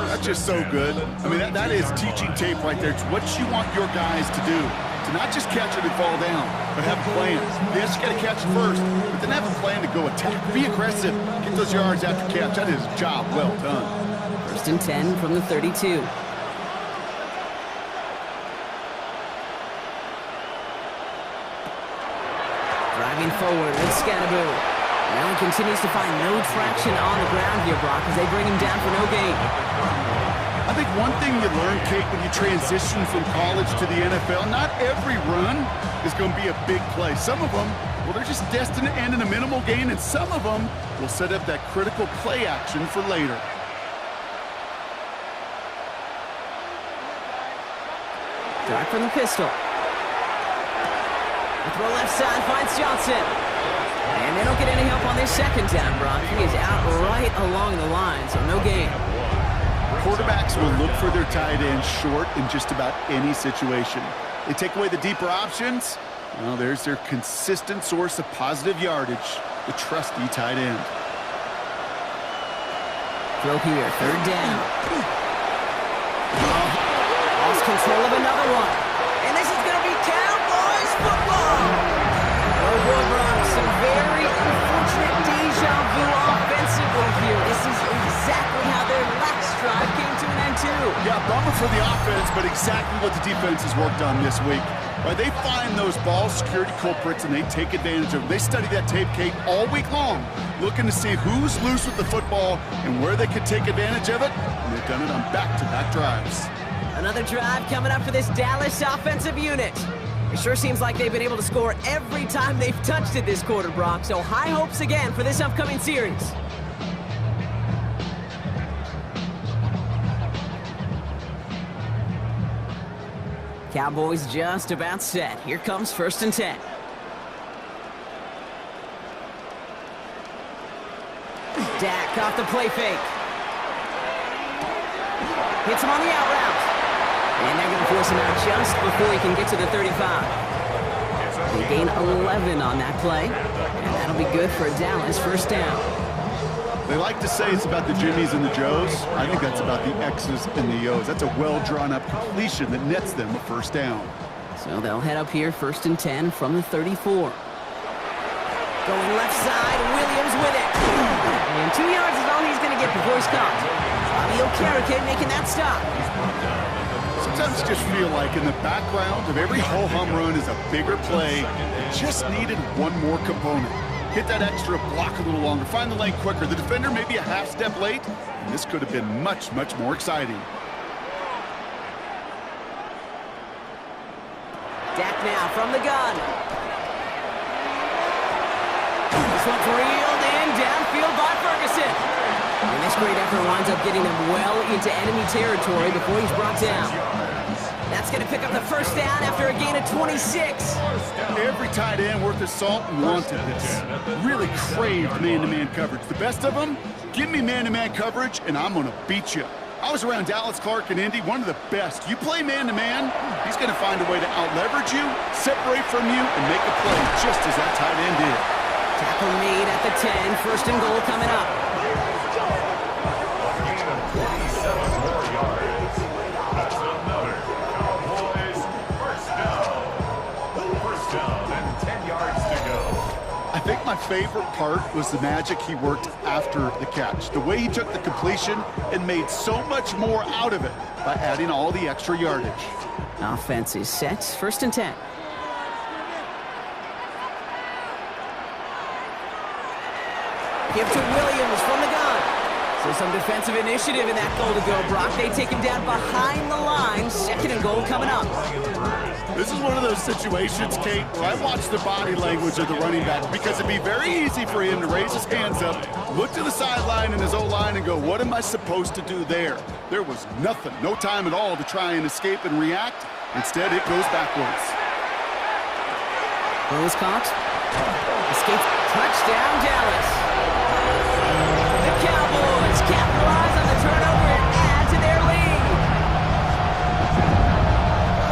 That's just so good. I mean, that is teaching tape right there. It's what you want your guys to do. To not just catch it and fall down, but have a plan. Yes, you got to catch it first, but then have a plan to go attack. Be aggressive. Get those yards after catch. That is a job well done. 1st and 10 from the 32. Driving forward with Scatterbo. Now he continues to find no traction on the ground here, Brock, as they bring him down for no gain. I think one thing you learn, Kate, when you transition from college to the NFL, not every run is going to be a big play. Some of them, well, they're just destined to end in a minimal gain, and some of them will set up that critical play action for later. Drive from the pistol. The throw left side finds Johnson. And they don't get any help on this 2nd down, Brock. He is out right along the line, so no gain. Quarterbacks will look for their tight end short in just about any situation. They take away the deeper options. Well, there's their consistent source of positive yardage, the trusty tight end. Throw here, 3rd down. Lost control of another one. And this is going to be Cowboys football. Oh, boy, Brock, some very unfortunate deja vu offensively here. This is exactly how their last drive came to an end, too. Yeah, bummer for the offense, but exactly what the defense has worked on this week. Right, they find those ball security culprits, and they take advantage of them. They study that tape, Kate, all week long, looking to see who's loose with the football and where they could take advantage of it, and they've done it on back-to-back drives. Another drive coming up for this Dallas offensive unit. It sure seems like they've been able to score every time they've touched it this quarter, Brock, so high hopes again for this upcoming series. Cowboys just about set. Here comes 1st and 10. Dak off the play fake. Hits him on the out route. And they're going to force him out just before he can get to the 35. They gain 11 on that play. And that'll be good for a Dallas 1st down. They like to say it's about the Jimmies and the Joes. I think that's about the X's and the O's. That's a well-drawn-up completion that nets them a 1st down. So they'll head up here 1st and 10 from the 34. Going left side, Williams with it. And 2 yards is all he's going to get before he's caught. Bobby Okereke making that stop. Sometimes you just feel like in the background of every ho-hum run is a bigger play. It just needed one more component. Hit that extra block a little longer. Find the lane quicker. The defender may be a half step late, and this could have been much, much more exciting. Dak now from the gun. This one's reeled in downfield by Ferguson. And this great effort winds up getting him well into enemy territory before he's brought down. That's going to pick up the 1st down after a gain of 26. Every tight end worth his salt wanted this. Really craved man-to-man coverage. The best of them, give me man-to-man coverage, and I'm going to beat you. I was around Dallas, Clark, and Indy, one of the best. You play man-to-man, he's going to find a way to out-leverage you, separate from you, and make a play just as that tight end did. Tackle made at the 10, 1st and goal coming up. I think my favorite part was the magic he worked after the catch. The way he took the completion and made so much more out of it by adding all the extra yardage. Offense is set, 1st and 10. Give to Williams from the gun. So some defensive initiative in that goal to go, Brock. They take him down behind the line. 2nd and goal coming up. This is one of those situations, Kate, where I watch the body language of the running back because it'd be very easy for him to raise his hands up, look to the sideline in his O-line and go, what am I supposed to do there? There was nothing, no time at all to try and escape and react. Instead, it goes backwards. Ball is caught. Escape. Touchdown, Dallas. The Cowboys capitalize on the turnover and add to their lead.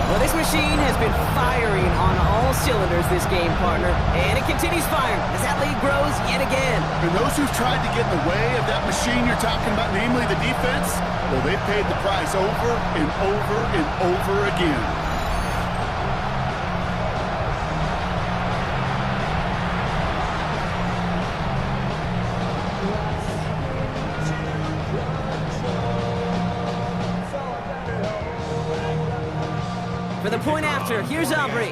Well, this machine has been firing on all cylinders this game, partner. And it continues firing as that lead grows yet again. And those who've tried to get in the way of that machine you're talking about, namely the defense, well, they've paid the price over and over and over again. For the point after, here's Aubrey.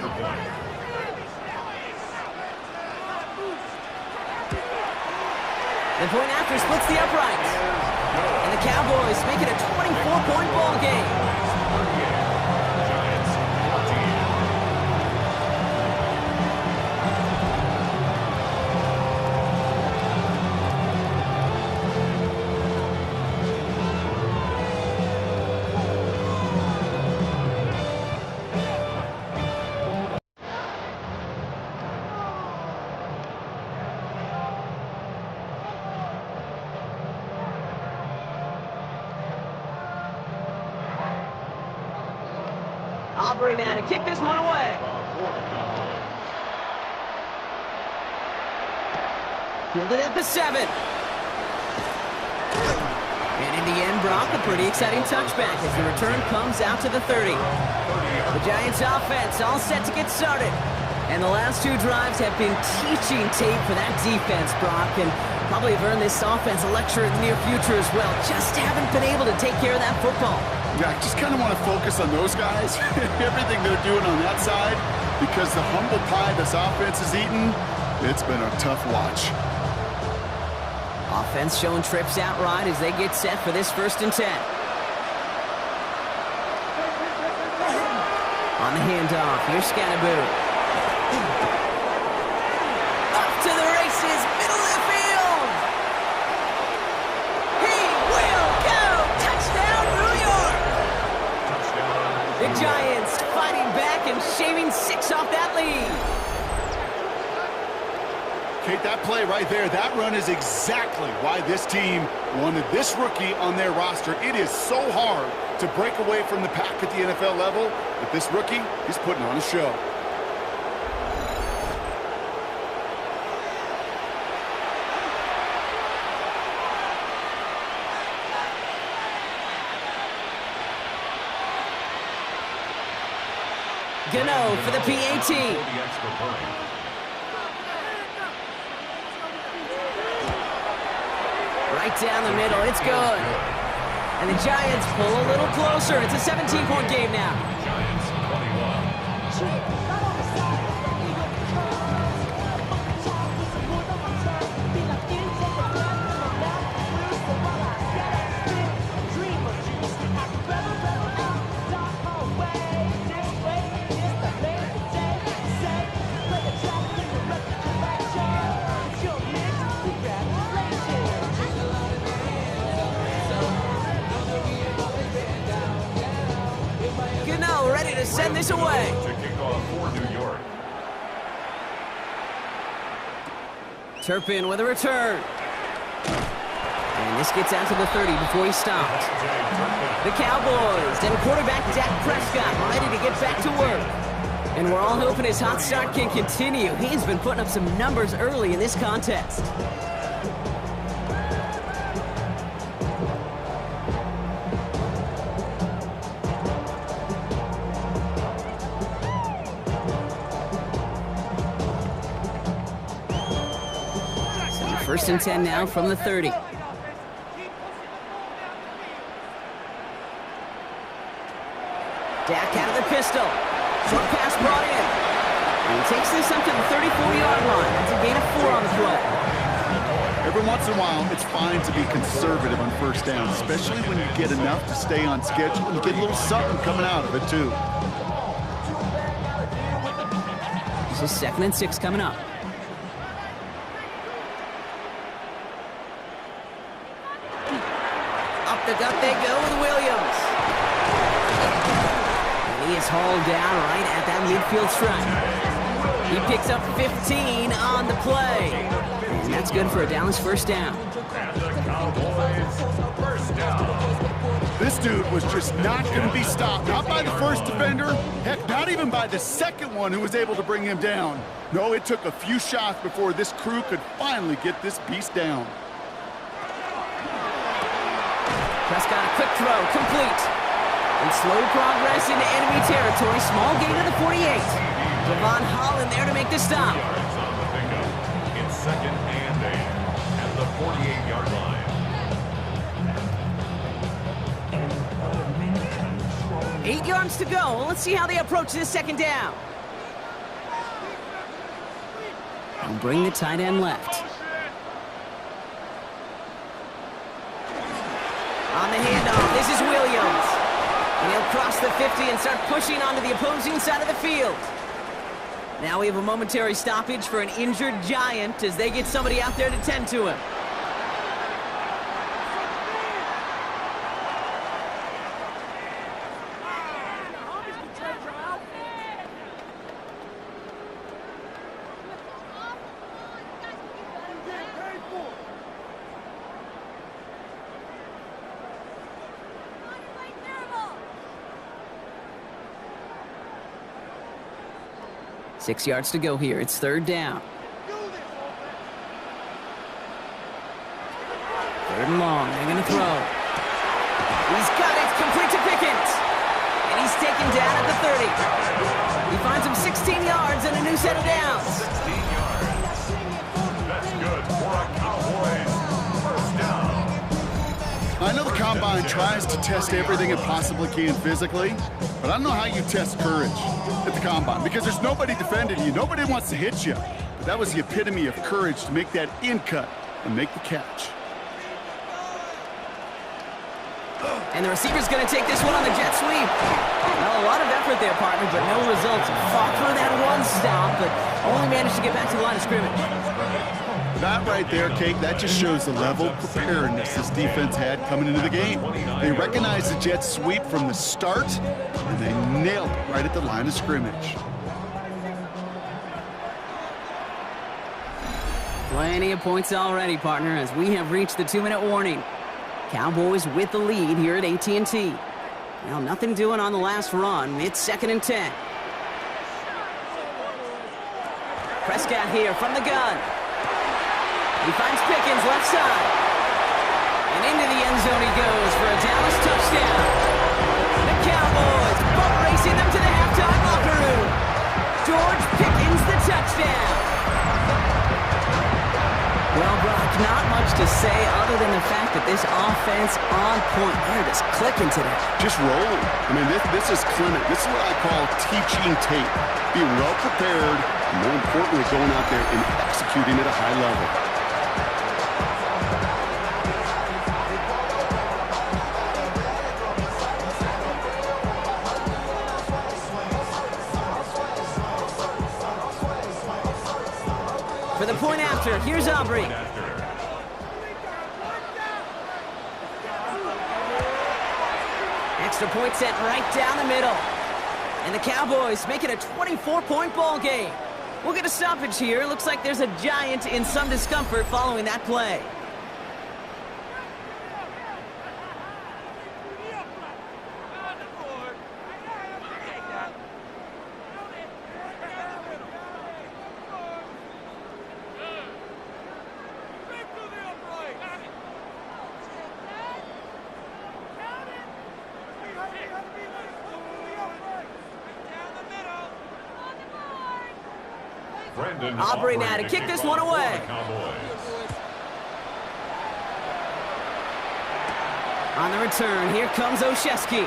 The point after splits the uprights. And the Cowboys make it a 24-point ball game. Aubrey now to kick this one away. Fielded at the 7. And in the end, Brock, a pretty exciting touchback as the return comes out to the 30. The Giants offense all set to get started. And the last 2 drives have been teaching tape for that defense, Brock, and probably have earned this offense a lecture in the near future as well. Just haven't been able to take care of that football. Yeah, I just kind of want to focus on those guys, everything they're doing on that side, because the humble pie this offense is eating, it's been a tough watch. Offense showing trips out right as they get set for this 1st and 10. On the handoff, here's Scannaboo. Up to the races, middle of the field. He will go! Touchdown, New York! The Giants fighting back and shaving 6 off that lead. Kate, that play right there, that run is exactly why this team wanted this rookie on their roster. It is so hard to break away from the pack at the NFL level, but this rookie is putting on a show. Gano for the PAT. Right down the middle, it's good. And the Giants pull a little closer. It's a 17-point game now. Giants 21. Gano ready to send this away. To kick off for New York. Turpin with a return. And this gets out to the 30 before he stopped. The Cowboys and quarterback Dak Prescott ready to get back to work. And we're all hoping his hot start can continue. He's been putting up some numbers early in this contest. So 1st and 10 now from the 30. Dak out of the pistol. Short pass brought in. And he takes this up to the 34-yard line. That's a gain of 4 on the play. Every once in a while, it's fine to be conservative on first down, especially when you get enough to stay on schedule and get a little something coming out of it, too. This is 2nd and 6 coming up. Up the gut they go with Williams. And he is hauled down right at that midfield stripe. He picks up 15 on the play. And that's good for a Dallas first down. And the Cowboys first down. This dude was just not going to be stopped. Not by the first defender. Heck, not even by the second one who was able to bring him down. No, it took a few shots before this crew could finally get this beast down. Prescott, a quick throw, complete. And slow progress into enemy territory. Small gain to the 48. Devon Holland there to make the stop. Yards on the pickup. It's 2nd and 8 at the 48-yard line. 8 yards to go. Let's see how they approach this 2nd down. And bring the tight end left. On the handoff, this is Williams. And he'll cross the 50 and start pushing onto the opposing side of the field. Now we have a momentary stoppage for an injured Giant as they get somebody out there to tend to him. Six yards to go here. It's 3rd down. 3rd and long. They're going to throw. He's got it. Complete to Pickens. And he's taken down at the 30. He finds him 16 yards and a new set of downs. 16 yards. That's good for a Cowboys first down. I know the Combine tries to test everything it possibly can physically, but I don't know how you test courage at the Combine because there's nobody defending you. Nobody wants to hit you. But that was the epitome of courage to make that in cut and make the catch. And the receiver's going to take this one on the jet sweep. Well, a lot of effort there, partner, but no results. Fought for that one stop, but only managed to get back to the line of scrimmage. That right there, Kate, that just shows the level of preparedness this defense had coming into the game. They recognized the jet sweep from the start, and they nailed it right at the line of scrimmage. Plenty of points already, partner, as we have reached the 2-minute warning. Cowboys with the lead here at AT&T. Now, nothing doing on the last run. It's 2nd and 10. Prescott here from the gun. He finds Pickens left side. And into the end zone he goes for a Dallas touchdown. The Cowboys boat racing them to the halftime locker room. George Pickens the touchdown. Well, Brock, not much to say other than the fact that this offense on point. They're just clicking today. Just rolling. I mean, this is clinic. This is what I call teaching tape. Being well prepared, and more importantly, going out there and executing at a high level. For the point after, here's Aubrey. Extra point set right down the middle. And the Cowboys make it a 24-point ball game. We'll get a stoppage here. Looks like there's a Giant in some discomfort following that play. Aubrey now to kick this one away. On the return, here comes Olszewski.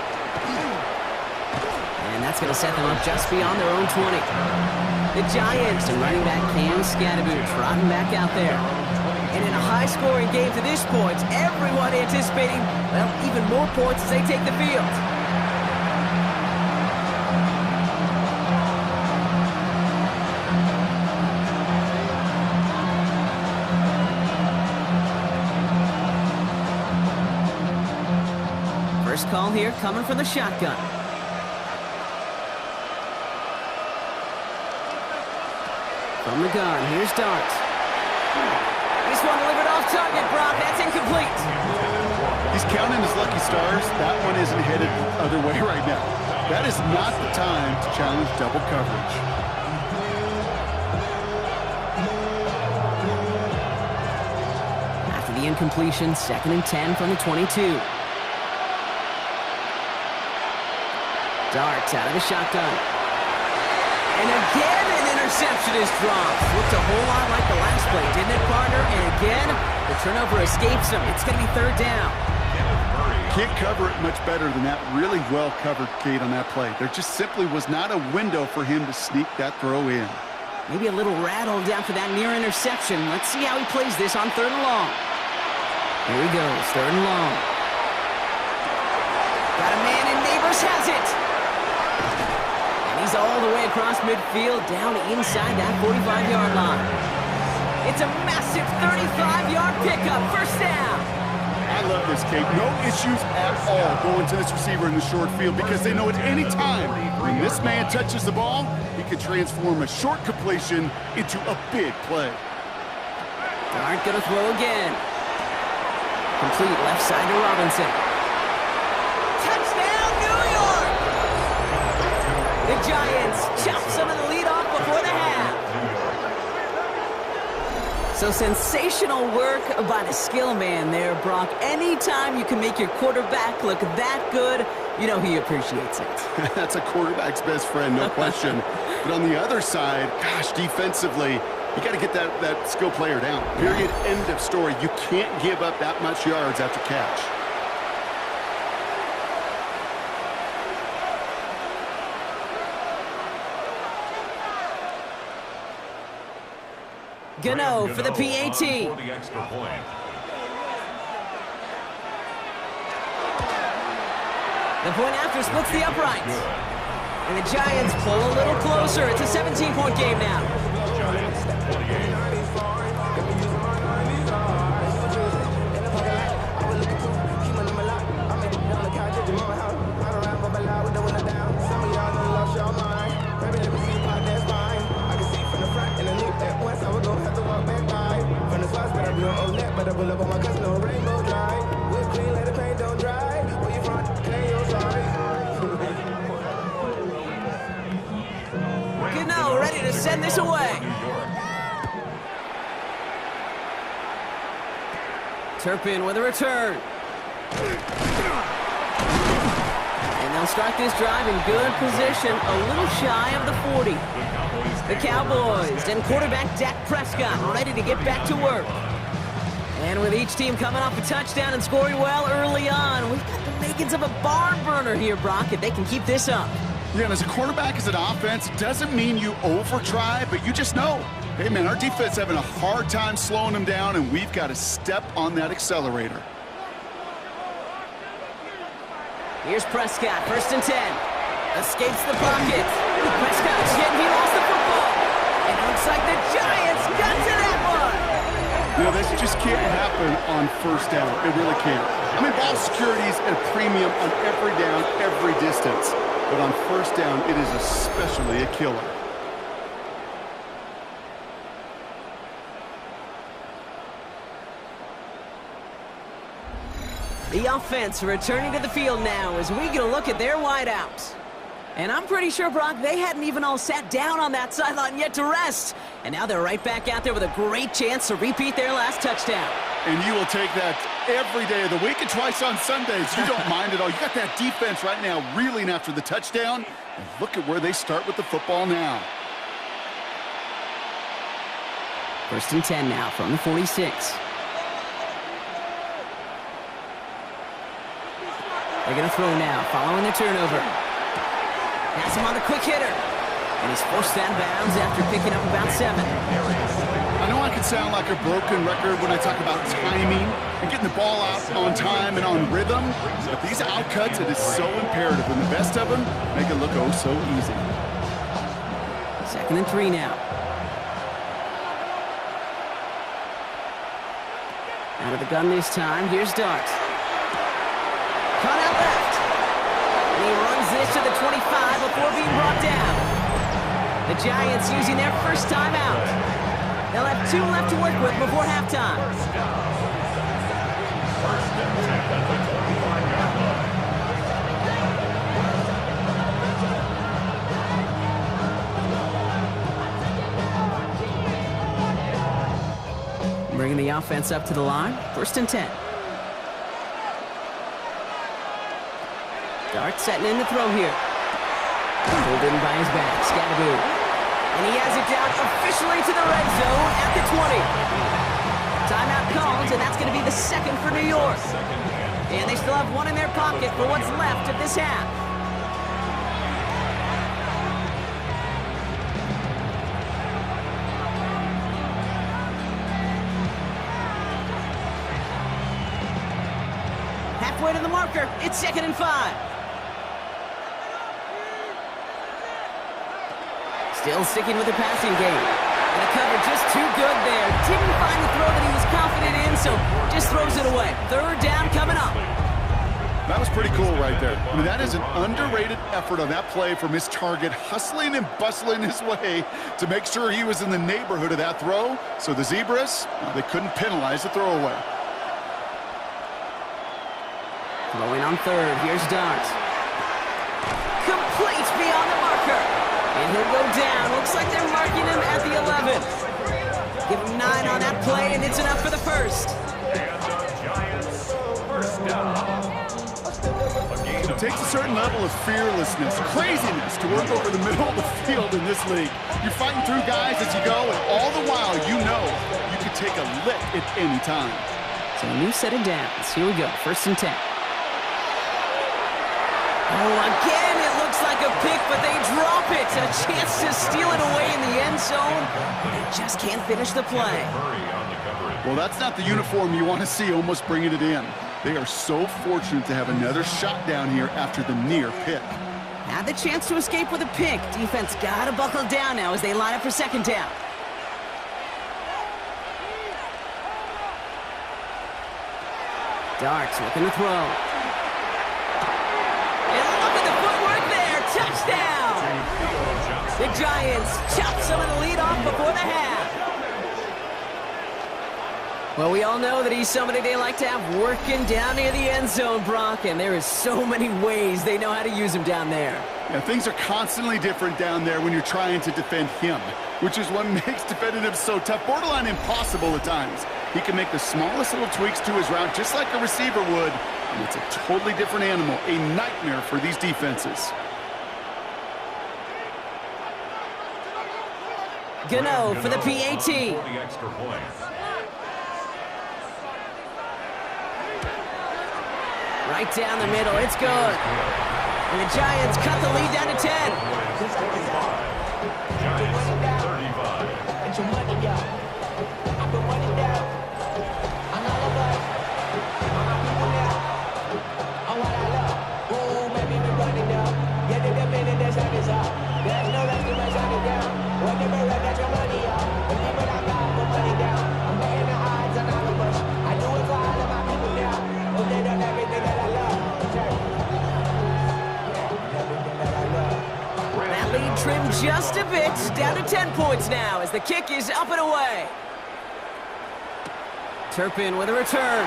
And that's going to set them up just beyond their own 20. The Giants and running back Cam Scatterby trotting back out there. And in a high-scoring game to this point, everyone anticipating, well, even more points as they take the field. First call here coming from the shotgun. From the gun, here's Dart. This one delivered off target, Brock. That's incomplete. He's counting his lucky stars. That one isn't headed the other way right now. That is not the time to challenge double coverage. After the incompletion, 2nd and 10 from the 22. Dart out of the shotgun. And again, an interception is dropped. Looked a whole lot like the last play, didn't it, partner? And again, the turnover escapes him. It's going to be 3rd down. Can't cover it much better than that. Really well covered, Kate, on that play. There just simply was not a window for him to sneak that throw in. Maybe a little rattled after that near interception. Let's see how he plays this on 3rd and long. Here he goes, 3rd and long. Got a man and Neighbors has it. He's all the way across midfield, down inside that 45-yard line. It's a massive 35-yard pickup, 1st down. I love this, Kate. No issues at all going to this receiver in the short field because they know at any time when this man touches the ball, he can transform a short completion into a big play. Dart gonna throw again. Complete left side to Robinson. Touchdown, New York! The Giants chop some of the lead off before the half. So sensational work by the skill man there, Brock. Anytime you can make your quarterback look that good, you know he appreciates it. That's a quarterback's best friend, no question. But on the other side, gosh, defensively, you got to get that skill player down. Period, end of story. You can't give up that much yards after catch. Gano for the PAT. For the extra point. The point after splits the uprights. And the Giants pull a little closer. It's a 17-point game now. Giants 28. Gano ready to send this away. Turpin with a return. And they'll start this drive in good position, a little shy of the 40. The Cowboys and quarterback Dak Prescott ready to get back to work. And with each team coming off a touchdown and scoring well early on, we've got the makings of a barn burner here, Brock, if they can keep this up. Yeah, and as a quarterback, as an offense, doesn't mean you over-try, but you just know, hey, man, our defense having a hard time slowing them down, and we've got to step on that accelerator. Here's Prescott, 1st and 10. Escapes the pocket. Prescott's hit, he lost the football. It looks like the Giants got to that one. You know, this just can't happen on 1st down. It really can't. I mean, ball security is at a premium on every down, every distance. But on 1st down, it is especially a killer. The offense returning to the field now as we get a look at their wideouts. And I'm pretty sure, Brock, they hadn't even all sat down on that sideline yet to rest. And now they're right back out there with a great chance to repeat their last touchdown. And you will take that every day of the week and twice on Sundays. You don't mind at all. You got that defense right now reeling after the touchdown. And look at where they start with the football now. 1st and 10 now from the 46. They're going to throw now, following the turnover. Pass him on the quick hitter. And he's forced out of bounds after picking up about 7. I know I can sound like a broken record when I talk about timing and getting the ball out on time and on rhythm, but these outcuts, it is so imperative, and the best of them make it look oh so easy. 2nd and 3 now. Out of the gun this time. Here's Darts. Caught out left. And he runs this to the 25 before being brought down. The Giants using their first time out. They'll have 2 left to work with before halftime. Bringing the offense up to the line. 1st and 10. Dart setting in the throw here. Pulled in by his back. Scatterboo. And he has it down officially to the red zone at the 20. Timeout called, and that's going to be the 2nd for New York. And they still have 1 in their pocket for what's left of this half. Halfway to the marker, it's 2nd and 5. Still sticking with the passing game. And the cover just too good there. Didn't find the throw that he was confident in, so just throws it away. 3rd down coming up. That was pretty cool right there. I mean, that is an underrated effort on that play from his target, hustling and bustling his way to make sure he was in the neighborhood of that throw. So the Zebras, they couldn't penalize the throwaway. Throwing on 3rd. Here's Darts. Complete beyond the marker. And he'll go down. Looks like they're marking him at the 11. Give him 9 on that play, and it's enough for the 1st. And the Giants, first down. It takes a certain level of fearlessness, craziness to work over the middle of the field in this league. You're fighting through guys as you go, and all the while you know you can take a lick at any time. So a new set of downs. Here we go. 1st and 10. Oh, again, it looks like a pick, but they drop it. A chance to steal it away in the end zone. They just can't finish the play. Well, that's not the uniform you want to see almost bringing it in. They are so fortunate to have another shot down here after the near pick. Had the chance to escape with a pick. Defense got to buckle down now as they line up for 2nd down. Darts looking to throw. Touchdown! The Giants chop some of the lead off before the half. Well, we all know that he's somebody they like to have working down near the end zone, Brock, and there is so many ways they know how to use him down there. Yeah, things are constantly different down there when you're trying to defend him, which is what makes defending him so tough, borderline impossible at times. He can make the smallest little tweaks to his route just like a receiver would, and it's a totally different animal, a nightmare for these defenses. Gano for the PAT. Right down the middle, it's good. And the Giants cut the lead down to 10. That lead trimmed just a bit, down to 10 points now as the kick is up and away. Turpin with a return.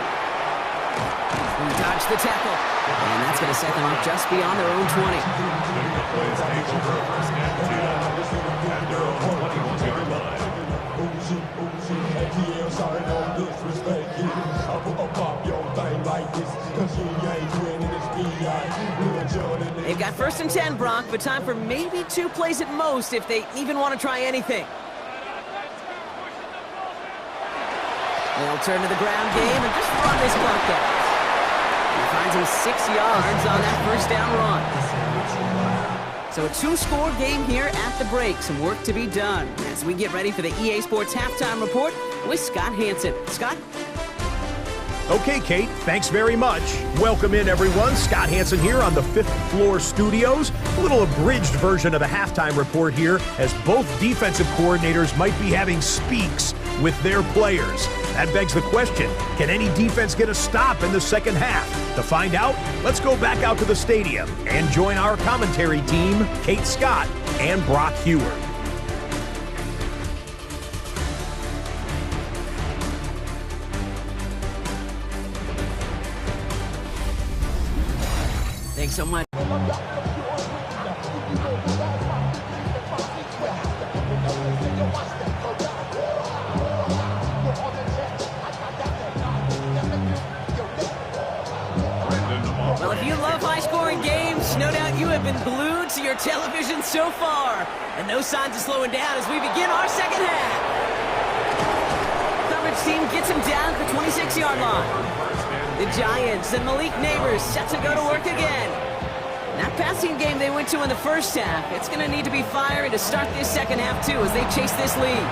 He dodged the tackle. And that's going to set them up just beyond their own 20. They've got 1st and 10, Brock, but time for maybe 2 plays at most if they even want to try anything. They'll turn to the ground game and just run this clock out. He finds him 6 yards on that 1st down run. So a two-score game here at the break. Some work to be done as we get ready for the EA Sports Halftime Report with Scott Hansen. Scott? Okay, Kate, thanks very much. Welcome in, everyone. Scott Hansen here on the 5th Floor Studios. A little abridged version of the halftime report here, as both defensive coordinators might be having speaks with their players. That begs the question, can any defense get a stop in the second half? To find out, let's go back out to the stadium and join our commentary team, Kate Scott and Brock Heward. Thanks so much. Well, if you love high-scoring games, no doubt you have been glued to your television so far. And no signs of slowing down as we begin our second half. Coverage team gets him down at the 26-yard line. The Giants and Malik Neighbors set to go to work again. That passing game they went to in the first half, it's going to need to be fiery to start this second half, too, as they chase this lead.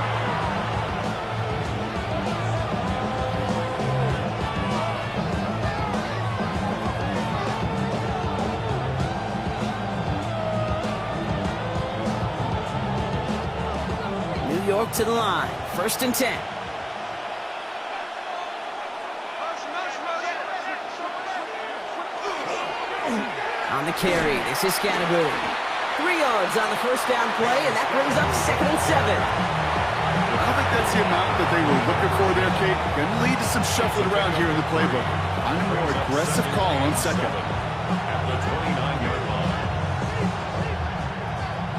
New York to the line, 1st and 10. On the carry, this is Scatterbo. 3 yards on the first down play, and that brings up 2nd and 7. I don't think that's the amount that they were looking for there, Kate. Going to lead to some shuffling around here in the playbook. I'm a more aggressive call on second. At the 29-yard line.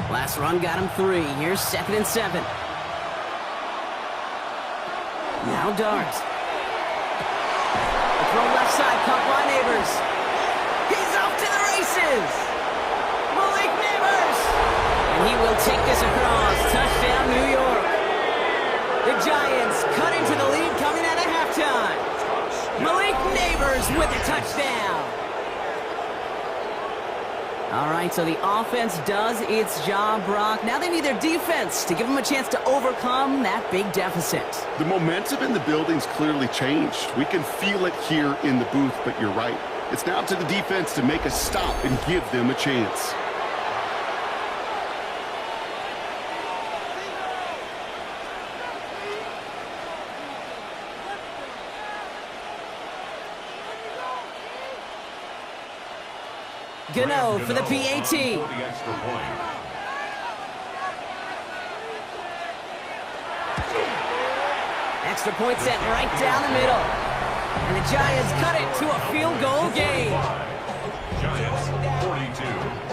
Last run got him 3. Here's 2nd and 7. Now Dart. The throw left side, caught by Neighbors. He's off to the races! Malik Neighbors! And he will take this across. Touchdown, New York. The Giants cut into the lead coming out of halftime. Malik Neighbors with a touchdown. All right, so the offense does its job, Brock. Now they need their defense to give them a chance to overcome that big deficit. The momentum in the building's clearly changed. We can feel it here in the booth, but you're right. It's now to the defense to make a stop and give them a chance. Gano for the PAT. For the extra point. Extra point set right down the middle. And the Giants cut it to a field goal game. Giants 42.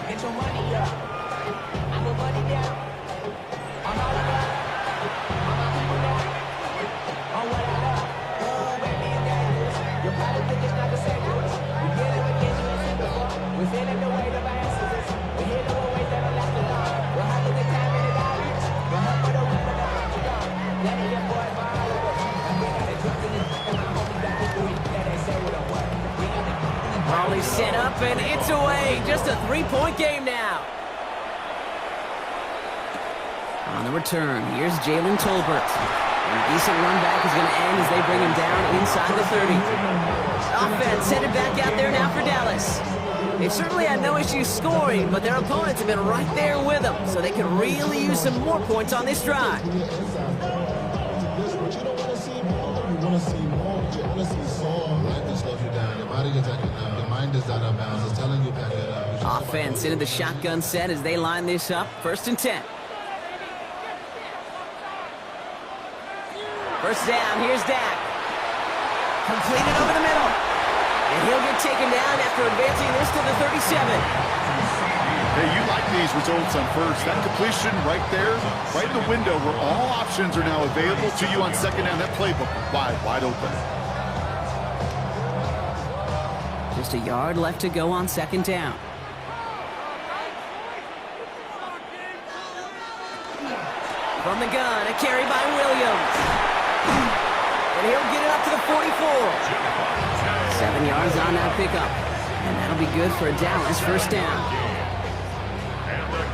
Get your money up. I put money down. I'm all about. I'm all people down. On what I love. Ooh, baby, it's dangerous. You probably think it's not the same to us. We get it again, you ain't seen before. We're feeling the weight of our answers. We hear the weight that will last a long. We're having the time in the dollars. We're up for the week, but the match is gone. Letting your boys buy all of us. And we got the drugs in this. And my homie got the week that they say we don't work. We got the Raleigh set up and it's away. Just a 3-point game now. On the return, here's Jalen Tolbert. And a decent run back is going to end as they bring him down inside the 30. Offense headed back out there now for Dallas. They've certainly had no issues scoring, but their opponents have been right there with them, so they could really use some more points on this drive. Offense into the shotgun set as they line this up. 1st and 10. First down, here's Dak. Completed over the middle. And he'll get taken down after advancing this to the 37. Hey, you like these results on first. That completion right there, right in the window where all options are now available to you on second down. That playbook wide open. Just a yard left to go on 2nd down. From the gun, a carry by Williams. And he'll get it up to the 44. 7 yards on that pickup. And that'll be good for a Dallas 1st down. And the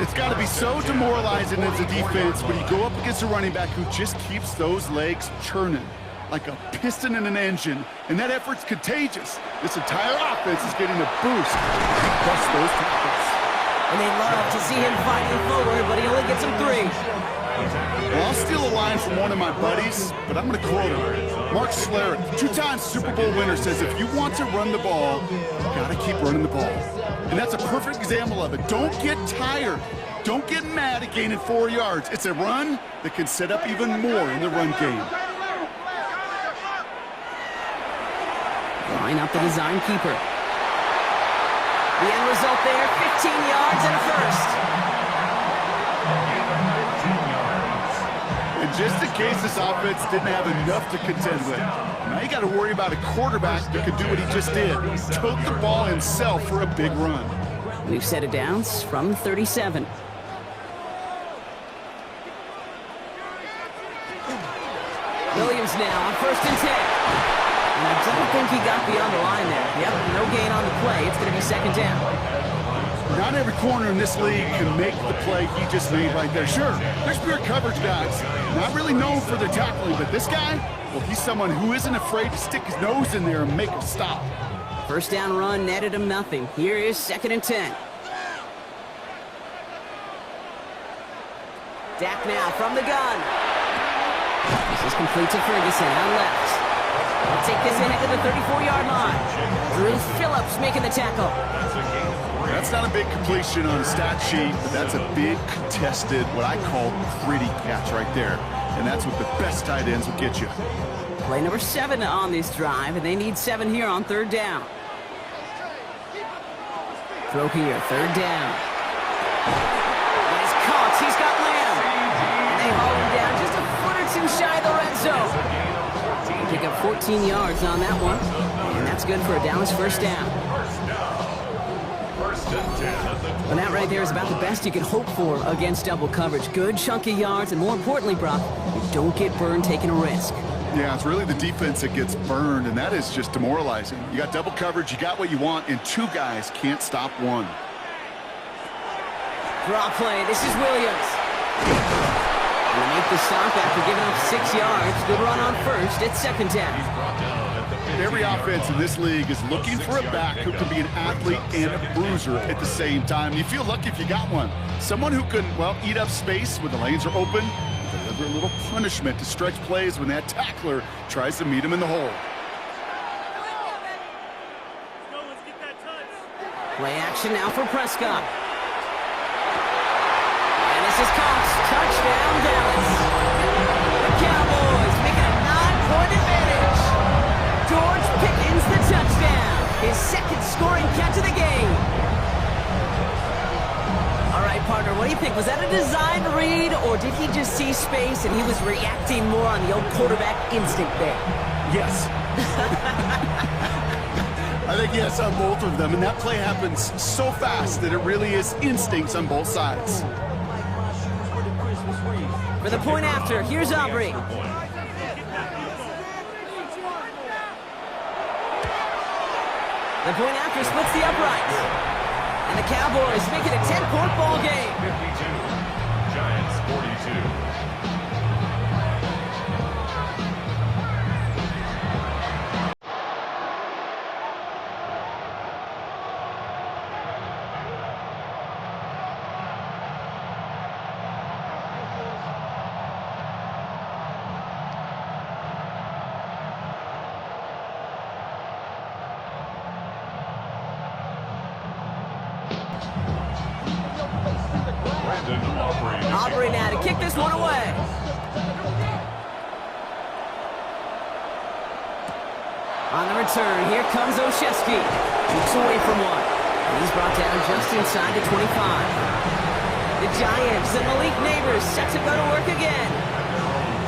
It's got to be so demoralizing as a defense when you go up against a running back who just keeps those legs churning like a piston in an engine, and that effort's contagious. This entire offense is getting a boost. Bust those tackles. And they love to see him fighting forward, but he only gets him 3. Well, I'll steal a line from one of my buddies, but I'm going to quote him. Mark Schlereth, 2-time Super Bowl winner, says if you want to run the ball, you got to keep running the ball. And that's a perfect example of it. Don't get tired. Don't get mad at gaining 4 yards. It's a run that can set up even more in the run game. Line up the design keeper. The end result there, 15 yards and a first. And just in case this offense didn't have enough to contend with, now you got to worry about a quarterback that could do what he just did. Tote the ball himself for a big run. We've set it down from 37. Williams now on 1st and 10. And I don't think he got beyond the line there. Yep, no gain on the play. It's going to be 2nd down. Not every corner in this league can make the play he just made right there. Sure, there's pure coverage guys. Not really known for their tackling, but this guy, well, he's someone who isn't afraid to stick his nose in there and make a stop. 1st down run netted him nothing. Here is 2nd and 10. Dak now from the gun. This is complete to Ferguson on left. They'll take this in at the 34-yard line. Drew Phillips making the tackle. That's not a big completion on a stat sheet, but that's a big contested, what I call gritty catch right there. And that's what the best tight ends will get you. Play number 7 on this drive, and they need 7 here on 3rd down. Throw here, 3rd down. He's caught. He's got Lamb. And they haul him down just a foot or 2 shy of the red zone. Pick up 14 yards on that one, and that's good for a Dallas 1st down. And that right there is about the best you can hope for against double coverage. Good chunky yards, and more importantly, Brock, you don't get burned taking a risk. Yeah, it's really the defense that gets burned, and that is just demoralizing. You got double coverage, you got what you want, and 2 guys can't stop one. Draw play. This is Williams. They make the stop after giving up 6 yards. Good run on 1st. It's 2nd down. Every offense in this league is looking for a back who can be an athlete and a bruiser at the same time. You feel lucky if you got one. Someone who can, well, eat up space when the lanes are open, deliver a little punishment to stretch plays when that tackler tries to meet him in the hole. Play action now for Prescott. And this is Cox. Touchdown, Dallas. The Cowboys making a 9-point advantage. George Pickens the touchdown. His 2nd scoring catch of the game. All right, partner, what do you think? Was that a design read, or did he just see space and he was reacting more on the old quarterback instinct there? Yes. I think yes on both of them, and that play happens so fast that it really is instincts on both sides. For the point after, here's Aubrey. The point after splits the uprights. And the Cowboys make it a 10-point ball game. 52, Giants 42. Aubrey now to kick this one away. On the return, here comes Olszewski. Keeps away from one. And he's brought down just inside the 25. The Giants and Malik Neighbors set to go to work again.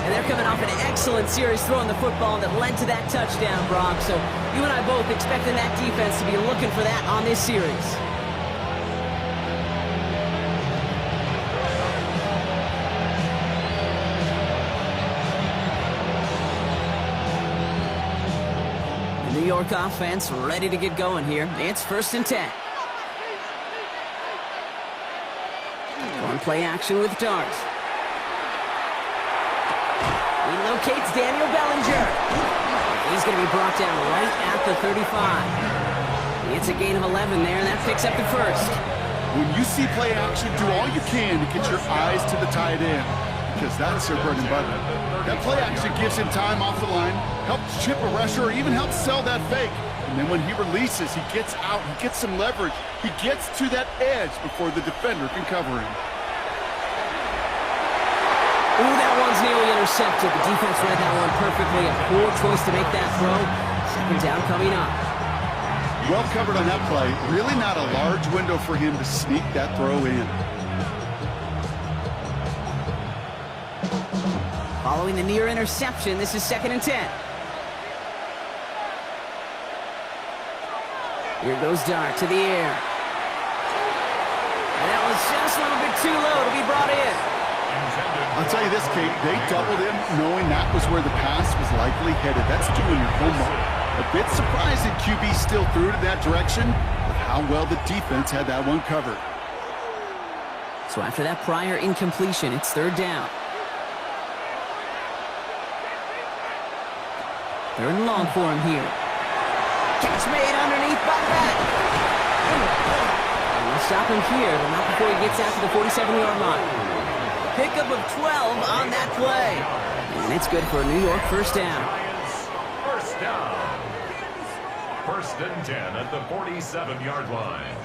And they're coming off an excellent series throwing the football that led to that touchdown, Brock. So you and I both expecting that defense to be looking for that on this series. New York offense ready to get going here. It's 1st and 10. On play action with Darts. He locates Daniel Bellinger. He's going to be brought down right at the 35. It's a gain of 11 there, and that picks up the first. When you see play action, do all you can to get your eyes to the tight end, because that's their bread and butter. That play action gives him time off the line, helps chip a rusher, or even helps sell that fake. And then when he releases, he gets out, he gets some leverage, he gets to that edge before the defender can cover him. Ooh, that one's nearly intercepted. The defense read that one perfectly. A poor choice to make that throw. Second down coming up. Well covered on that play. Really not a large window for him to sneak that throw in. Following the near interception, this is 2nd and 10. Here goes Dart to the air. And that was just a little bit too low to be brought in. I'll tell you this, Kate, they doubled him knowing that was where the pass was likely headed. That's doing your homework. A bit surprising QB still threw it in that direction, but how well the defense had that one covered. So after that prior incompletion, it's 3rd down. 3rd and long for him here. Catch made underneath by the back. And they'll stop him here, but not before he gets out to the 47-yard line. Pickup of 12 on that play. And it's good for a New York first down. First down. 1st and 10 at the 47-yard line.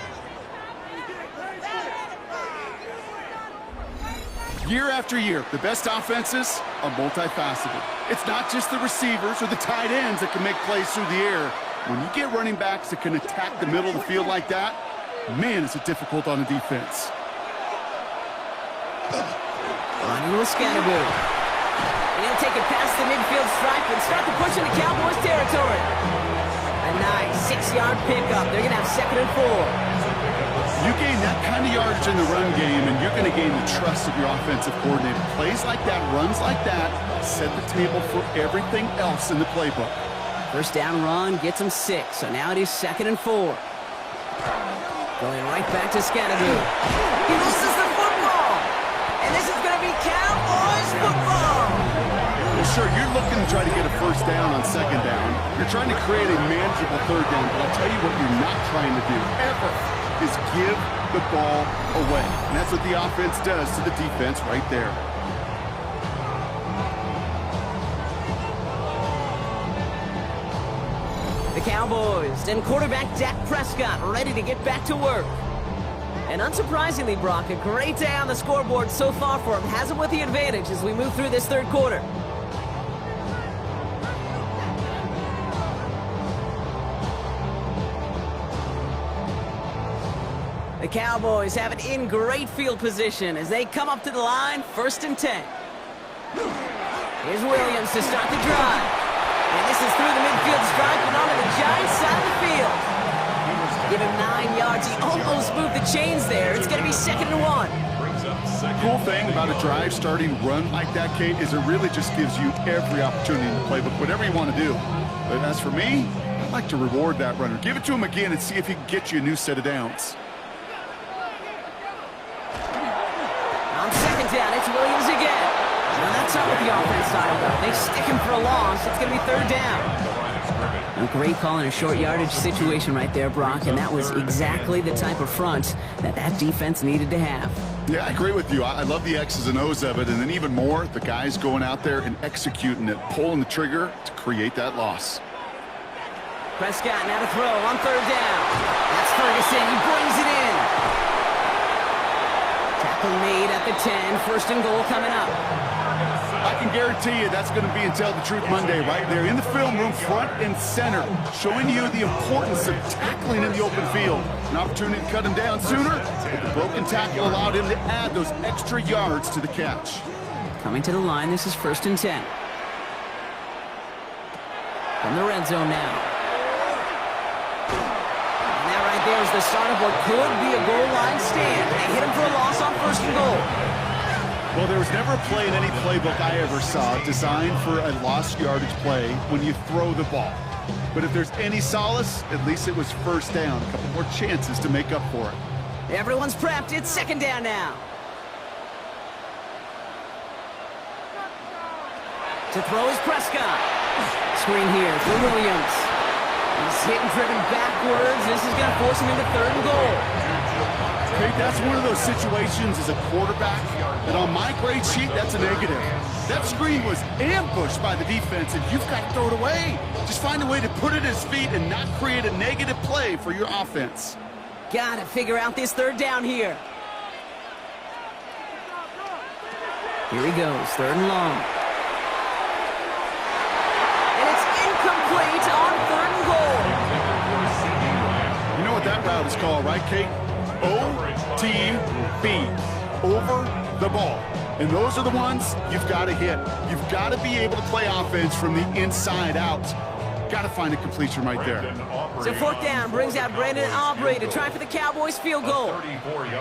Year after year, the best offenses are multifaceted. It's not just the receivers or the tight ends that can make plays through the air. When you get running backs that can attack the middle of the field like that, man, is it difficult on the defense. Running with Scatterboo. And he'll take it past the midfield stripe and start to push into Cowboys territory. A nice 6-yard pickup. They're going to have 2nd and 4. You gain that kind of yardage in the run game, and you're going to gain the trust of your offensive coordinator. Plays like that, runs like that, set the table for everything else in the playbook. First down run gets him 6. So now it is 2nd and 4. Going right back to Scatterboo. He loses the football. And this is going to be Cowboys football. Well, sure, you're looking to try to get a first down on 2nd down. You're trying to create a manageable 3rd down, but I'll tell you what you're not trying to do, ever, is give the ball away. And that's what the offense does to the defense right there. The Cowboys and quarterback Dak Prescott ready to get back to work. And unsurprisingly, Brock, a great day on the scoreboard so far for him. Has him with the advantage as we move through this 3rd quarter. The Cowboys have it in great field position as they come up to the line, 1st and 10. Here's Williams to start the drive. And this is through the midfield stripe and onto the Giants side of the field. Give him 9 yards. He almost moved the chains there. It's going to be 2nd and 1. Cool thing about a drive starting run like that, Kate, is it really just gives you every opportunity in the playbook, whatever you want to do. But as for me, I'd like to reward that runner. Give it to him again and see if he can get you a new set of downs. On 2nd down, it's Williams again. Now that's not what the offense side of it. They stick him for a loss. It's going to be 3rd down. A great call in a short yardage situation right there, Brock, and that was exactly the type of front that defense needed to have. Yeah, I agree with you. I love the X's and O's of it, and then even more, the guys going out there and executing it, pulling the trigger to create that loss. Prescott now to throw on 3rd down. That's Ferguson. He brings it in. Tackle made at the 10. 1st and goal coming up. I can guarantee you that's going to be in Tell the Truth Monday right there in the film room, front and center, showing you the importance of tackling in the open field. An opportunity to cut him down sooner, but the broken tackle allowed him to add those extra yards to the catch. Coming to the line, this is 1st and 10. From the red zone now. And that right there is the start of what could be a goal line stand. They hit him for a loss on 1st and goal. Well, there was never a play in any playbook I ever saw designed for a lost yardage play when you throw the ball. But if there's any solace, at least it was 1st down. A couple more chances to make up for it. Everyone's prepped. It's 2nd down now. To throw is Prescott. Screen here for Williams. He's hit and driven backwards. This is going to force him into 3rd and goal. Okay, that's one of those situations as a quarterback that on my grade sheet, that's a negative. That screen was ambushed by the defense, and you've got to throw it away. Just find a way to put it at his feet and not create a negative play for your offense. Got to figure out this 3rd down here. Here he goes, 3rd and long. And it's incomplete on 3rd and goal. You know what that route is called, right, Kate? OTB, over the ball. And those are the ones you've got to hit. You've got to be able to play offense from the inside out. Got to find a completion right there. So 4th down brings out Brandon Aubrey to try for the Cowboys field goal.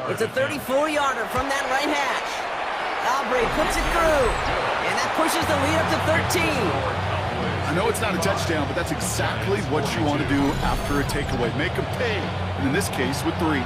It's a 34-yarder from that right hash. Aubrey puts it through, and that pushes the lead up to 13. I know it's not a touchdown, but that's exactly what you want to do after a takeaway. Make them pay, and in this case with 3.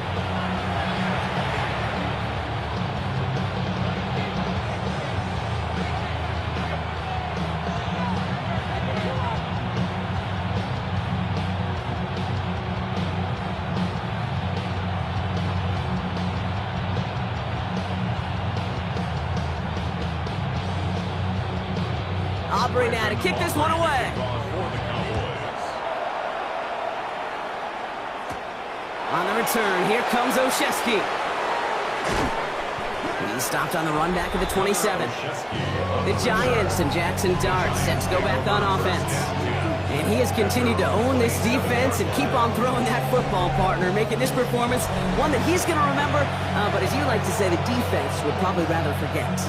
Aubrey now to kick this one away. On the return, here comes Olszewski. He's stopped on the run back of the 27. The Giants and Jackson Dart set to go back on offense. And he has continued to own this defense and keep on throwing that football, partner, making this performance one that he's going to remember, but as you like to say, the defense would probably rather forget.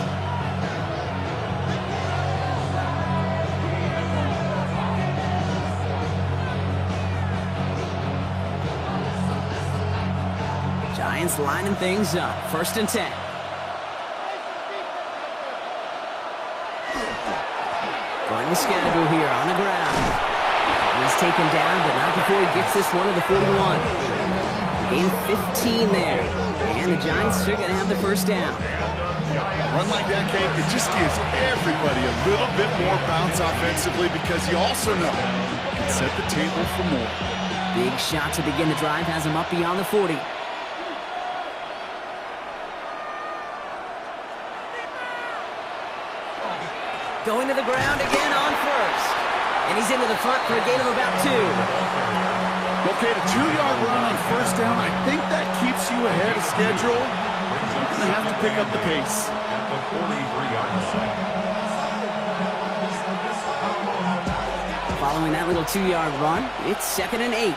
Giants lining things up. 1st and 10. Going to Scadaboo here on the ground. He's taken down, but not before he gets this one to the 41. Gain 15 there. And the Giants are going to have the 1st down. Run like that, Kate, it just gives everybody a little bit more bounce offensively because you also know you can set the table for more. Big shot to begin the drive has him up beyond the 40. Going to the ground again on 1st. And he's into the front for a gain of about 2. Okay, the 2-yard run on 1st down, I think that keeps you ahead of schedule. You're going to have to pick up the pace. Following that little 2-yard run, it's 2nd and 8.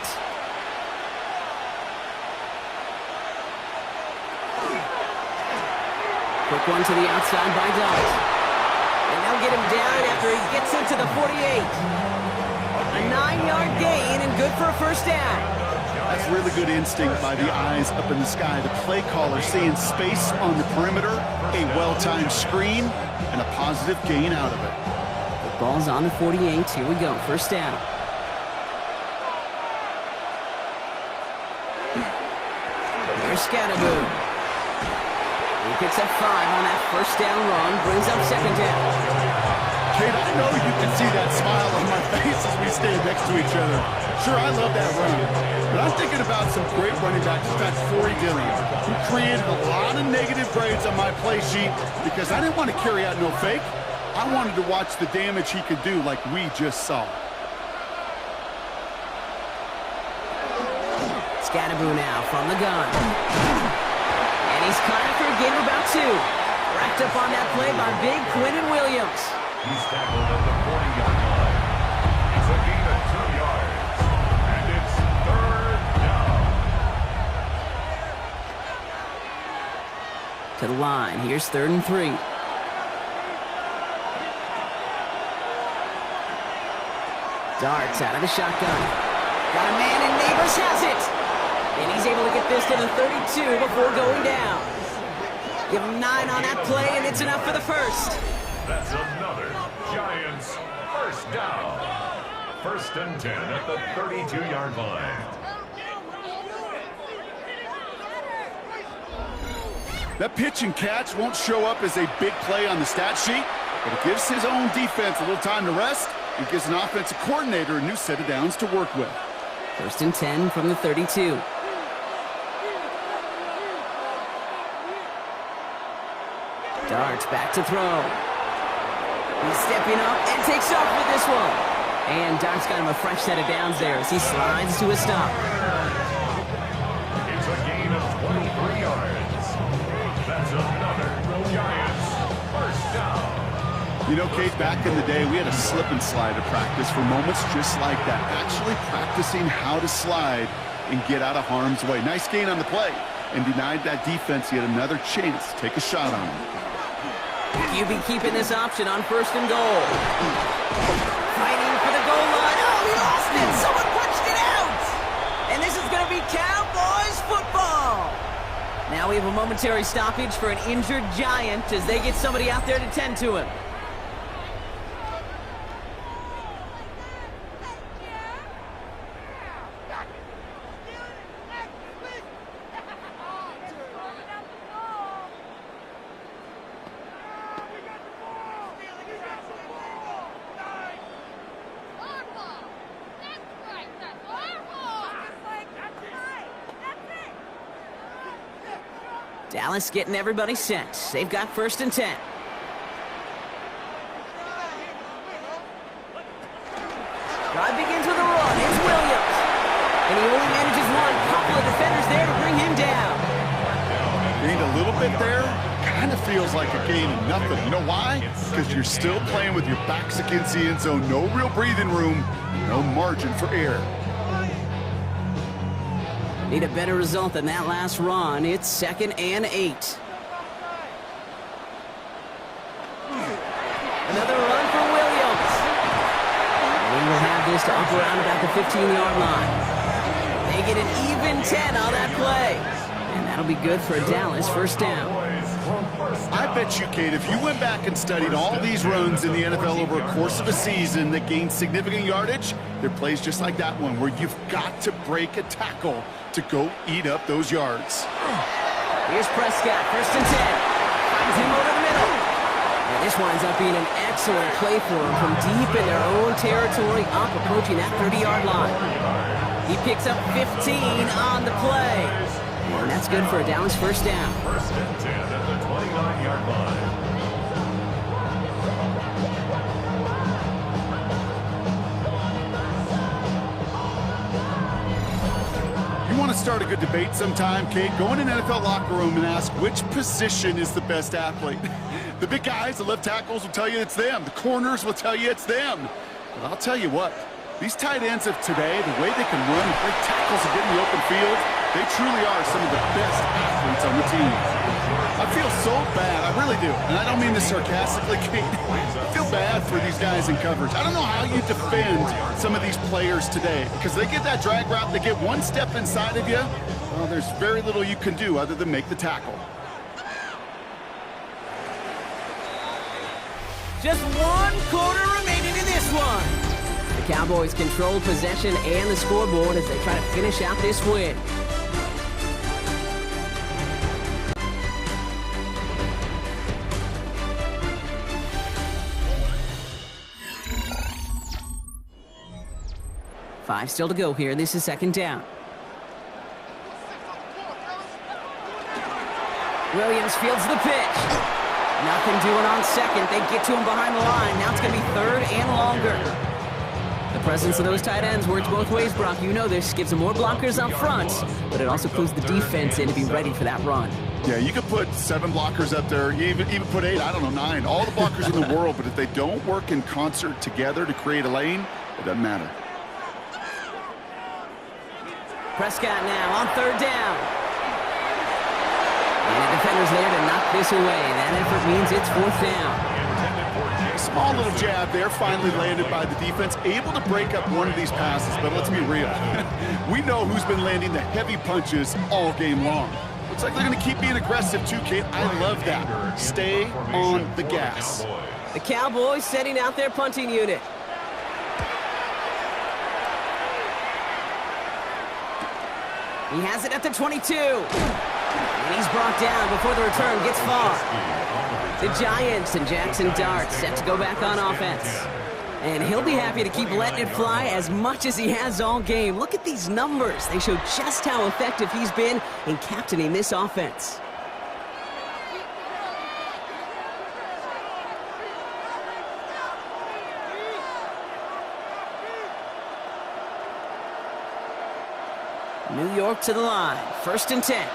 Quick one to the outside by Dart. And they'll get him down after he gets into the 48. A 9-yard gain and good for a 1st down. That's really good instinct by the eyes up in the sky. The play caller seeing space on the perimeter, a well-timed screen, and a positive gain out of it. The ball's on the 48. Here we go. 1st down. Here's Scadaboo. He picks up 5 on that 1st down run, brings up 2nd down. Kate, I know you can see that smile on my face as we stand next to each other. Sure, I love that run, but I'm thinking about some great running backs. In fact, Corey Dillon, who created a lot of negative grades on my play sheet because I didn't want to carry out no fake. I wanted to watch the damage he could do like we just saw. Scadaboo now from the gun. And he's caught after a gain of about 2. Wrapped up on that play by big Quinton Williams. He's tackled at the 40-yard line. It's a gain of 2 yards. And it's 3rd down. To the line. Here's 3rd and 3. Darts out of the shotgun. Got a man, and Neighbors has it. And he's able to get this to the 32 before going down. Give him 9 on that play, and it's enough for the 1st. That's another Giants 1st down. 1st and 10 at the 32-yard line. That pitch and catch won't show up as a big play on the stat sheet, But it gives his own defense a little time to rest. It gives an offensive coordinator a new set of downs to work with. 1st and 10 from the 32. Darts back to throw. He's stepping up and takes off with this one. And Dart's got him a fresh set of downs there as he slides to a stop. It's a gain of 23 yards. That's another Giants first down. You know, Kate, back in the day, we had a slip and slide at practice for moments just like that. Actually practicing how to slide and get out of harm's way. Nice gain on the play. And denied that defense yet another chance to take a shot on him. QB keeping this option on 1st and goal. Fighting for the goal line. Oh, he lost it. Someone punched it out. And this is going to be Cowboys football. Now we have a momentary stoppage for an injured Giant as they get somebody out there to tend to him. Dallas getting everybody set. They've got 1st and 10. Drive begins with a run. It's Williams. And he only manages one. Couple of defenders there to bring him down. Gained a little bit there. Kind of feels like a gain of nothing. You know why? Because you're still playing with your backs against the end zone. No real breathing room. No margin for error. Need a better result than that last run. It's 2nd and 8. Another run for Williams. We will have this to up around about the 15-yard line. They get an even 10 on that play. And that'll be good for a Dallas 1st down. I bet you, Kate, if you went back and studied all these runs in the NFL over a course of a season that gained significant yardage, there are plays just like that one where you've got to break a tackle to go eat up those yards. Here's Prescott, 1st and 10. Finds him over the middle. And this winds up being an excellent play for him from deep in their own territory, up approaching that 30-yard line. He picks up 15 on the play. And that's good for a Dallas 1st down. 1st and 10 at the 29-yard line. You want to start a good debate sometime, Kate? Go in an NFL locker room and ask which position is the best athlete. The big guys, the left tackles will tell you it's them. The corners will tell you it's them. But I'll tell you what, these tight ends of today, the way they can run, break tackles and get in the open field, they truly are some of the best athletes on the team. I feel so bad, I really do. And I don't mean this sarcastically, Kate. I feel bad for these guys in coverage. I don't know how you defend some of these players today because they get that drag route, they get one step inside of you. Well, there's very little you can do other than make the tackle. Just 1 quarter remaining in this one. The Cowboys control possession and the scoreboard as they try to finish out this win. Five still to go here. This is 2nd down. Williams fields the pitch. Nothing doing on 2nd. They get to him behind the line. Now it's going to be 3rd and longer. The presence of those tight ends works both ways, Brock. You know this. Gives them more blockers up front, but it also clues the defense in to be ready for that run. Yeah, you could put 7 blockers up there, even put 8, I don't know, 9. All the blockers in the world, but if they don't work in concert together to create a lane, it doesn't matter. Prescott now on 3rd down. And the defender's there to knock this away. That effort means it's 4th down. Small little jab there, finally landed by the defense. Able to break up one of these passes, but let's be real. We know who's been landing the heavy punches all game long. Looks like they're going to keep being aggressive too, Kate. I love that. Stay on the gas. The Cowboys setting out their punting unit. He has it at the 22. And he's brought down before the return gets far. The Giants and Jackson Dart set to go back on offense. And he'll be happy to keep letting it fly as much as he has all game. Look at these numbers. They show just how effective he's been in captaining this offense. New York to the line. 1st and 10.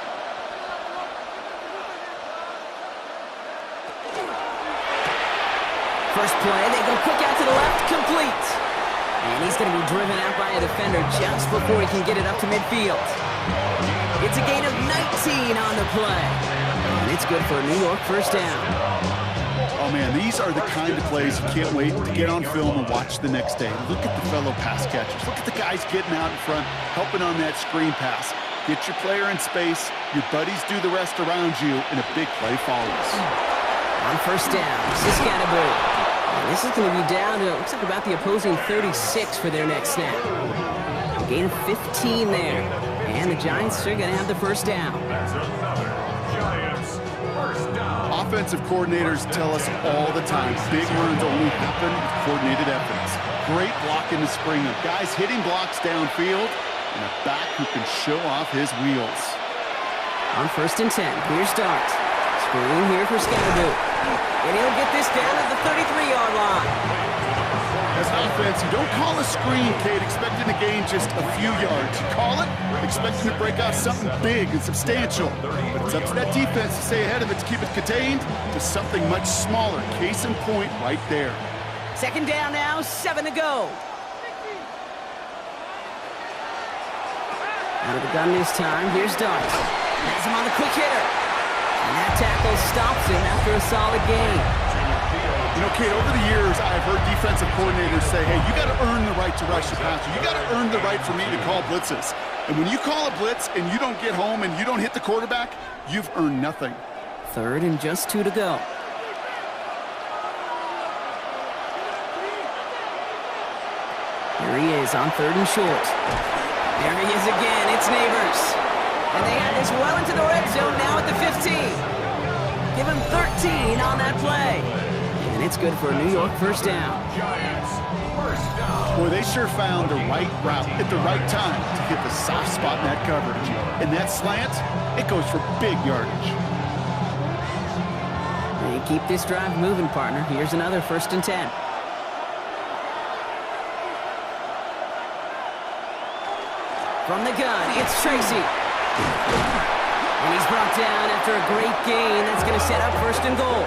First play, they go quick out to the left, complete. And he's going to be driven out by a defender just before he can get it up to midfield. It's a gain of 19 on the play. And it's good for a New York first down. Oh, man, these are the kind of plays you can't wait to get on film and watch the next day. Look at the fellow pass catchers. Look at the guys getting out in front, helping on that screen pass. Get your player in space, your buddies do the rest around you, and a big play follows. On first down, Siscatabu. And this is going to be down to, looks like about the opposing 36 for their next snap. A gain of 15 there. And the Giants are going to have the first down. That's another Giants first down. Offensive coordinators tell us all the time, big runs only happen with coordinated efforts. Great block in the spring of guys hitting blocks downfield and a back who can show off his wheels. On 1st and 10, here's Dart. Screen here for Scataboo. And he'll get this down at the 33-yard line. As an offense, you don't call a screen, Kate, expecting to gain just a few yards. You call it expecting to break out something big and substantial. But it's up to that defense to stay ahead of it, to keep it contained to something much smaller. Case in point right there. 2nd down now, 7 to go. Out of the gun this time, here's Dart. Has him on the quick hitter. And that tackle stops him after a solid gain. You know, Kate, over the years, I've heard defensive coordinators say, hey, you got to earn the right to rush the passer. You got to earn the right for me to call blitzes. And when you call a blitz and you don't get home and you don't hit the quarterback, you've earned nothing. 3rd and just 2 to go. Here he is on 3rd and short. There he is again. It's Neighbors. And they have this well into the red zone now at the 15. Give him 13 on that play. And it's good for a New York first down. Giants first down. Boy, they sure found the right route at the right time to hit the soft spot in that coverage. And that slant, it goes for big yardage. They keep this drive moving, partner. Here's another 1st and 10. From the gun, it's Tracy. And he's brought down after a great gain. That's going to set up 1st and goal.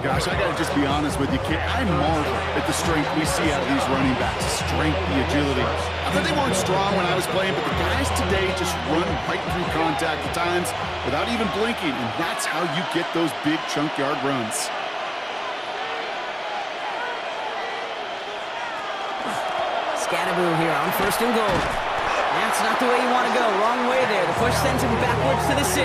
Gosh, I got to just be honest with you, kid. I marvel at the strength we see out of these running backs. The strength, the agility. I thought they weren't strong when I was playing, but the guys today just run right through contact at times without even blinking, and that's how you get those big chunk yard runs. Scataboo here on 1st and goal. That's not the way you want to go. Wrong way there. The push sends him backwards to the 6.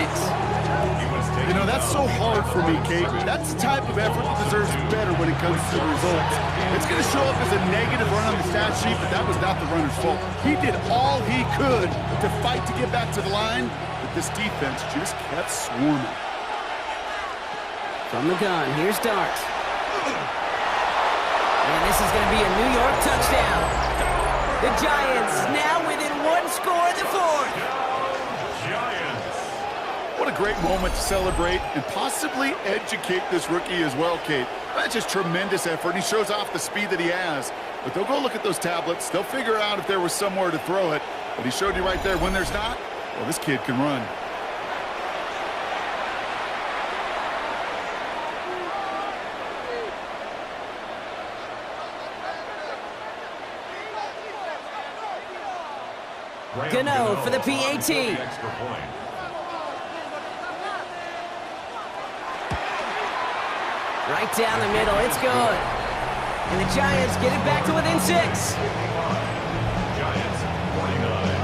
You know, that's so hard for me, Kate. That's the type of effort that deserves better when it comes to the results. It's going to show up as a negative run on the stat sheet, but that was not the runner's fault. He did all he could to fight to get back to the line, but this defense just kept swarming. From the gun, here's Dart. And this is going to be a New York touchdown. The Giants now within 1 score in the 4th. Giants. What a great moment to celebrate and possibly educate this rookie as well, Kate. That's just tremendous effort. He shows off the speed that he has. But they'll go look at those tablets. They'll figure out if there was somewhere to throw it. But he showed you right there, when there's not, well, this kid can run. Gano for the PAT. Extra point. Right down the middle, it's good. And the Giants get it back to within 6. Giants 49.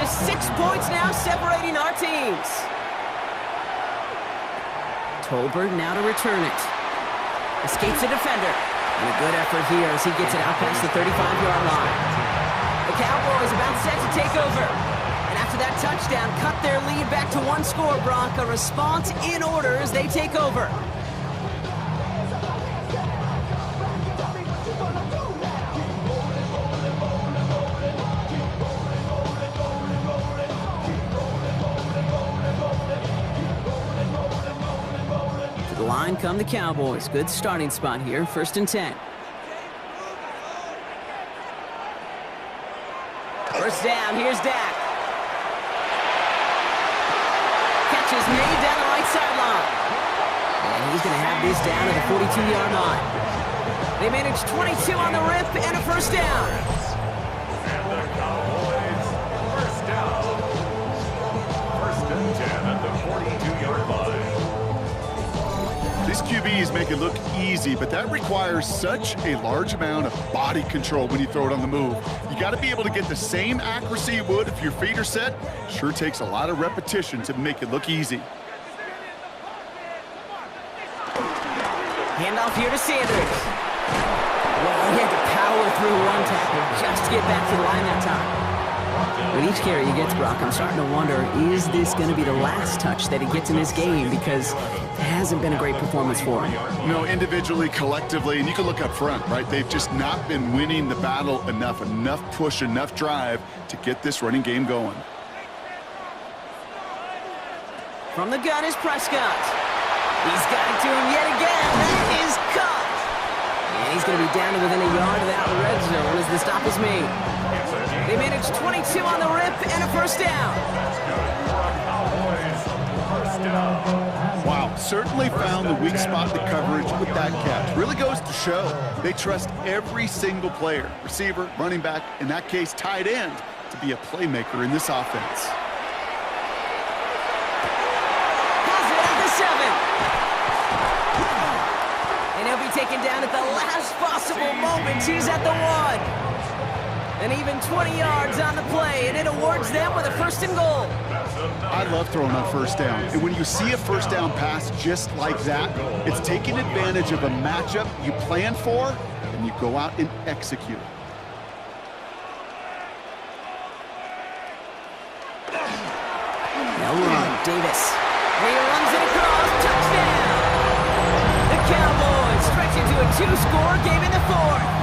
Just 6 points now separating our teams. Tolbert now to return it. Escapes the defender. And a good effort here as he gets it out past the 35-yard line. The Cowboys about set to take over. And after that touchdown, cut their lead back to 1 score, Brock. A response in order as they take over. To the line come the Cowboys. Good starting spot here. 1st and 10. First down, here's Dak. Catch is made down the right sideline. And he's going to have this down at the 42-yard line. They manage 22 on the rip and a first down. And the Cowboys, first down. 1st and 10 at the 42-yard line. These QBs make it look easy, but that requires such a large amount of body control when you throw it on the move. You got to be able to get the same accuracy you would if your feet are set. Sure takes a lot of repetition to make it look easy. Handoff here to Sanders. Well, he had to power through one tackle just to get back to the line that time. With each carry he gets, Brock, I'm starting to wonder, is this going to be the last touch that he gets in this game? Because it hasn't been a great performance for him. You know, individually, collectively, and you can look up front, right? They've just not been winning the battle enough push, enough drive to get this running game going. From the gun is Prescott. He's got it to him yet again. That is caught. And he's going to be down to within a yard of that red zone as the stop is made. They manage 22 on the rip and a first down. Wow, certainly found the weak spot in the coverage with that catch. Really goes to show they trust every single player, receiver, running back, in that case, tight end, to be a playmaker in this offense. Has it at the 7. And he'll be taken down at the last possible moment. He's at the 1. And even 20 yards on the play, and it awards them with a 1st and goal. I love throwing on first down. And when you see a first down pass just like that, it's taking advantage of a matchup you plan for, and you go out and execute. Now run, Davis. He runs it across, touchdown! The Cowboys stretch into a 2-score game in the 4th.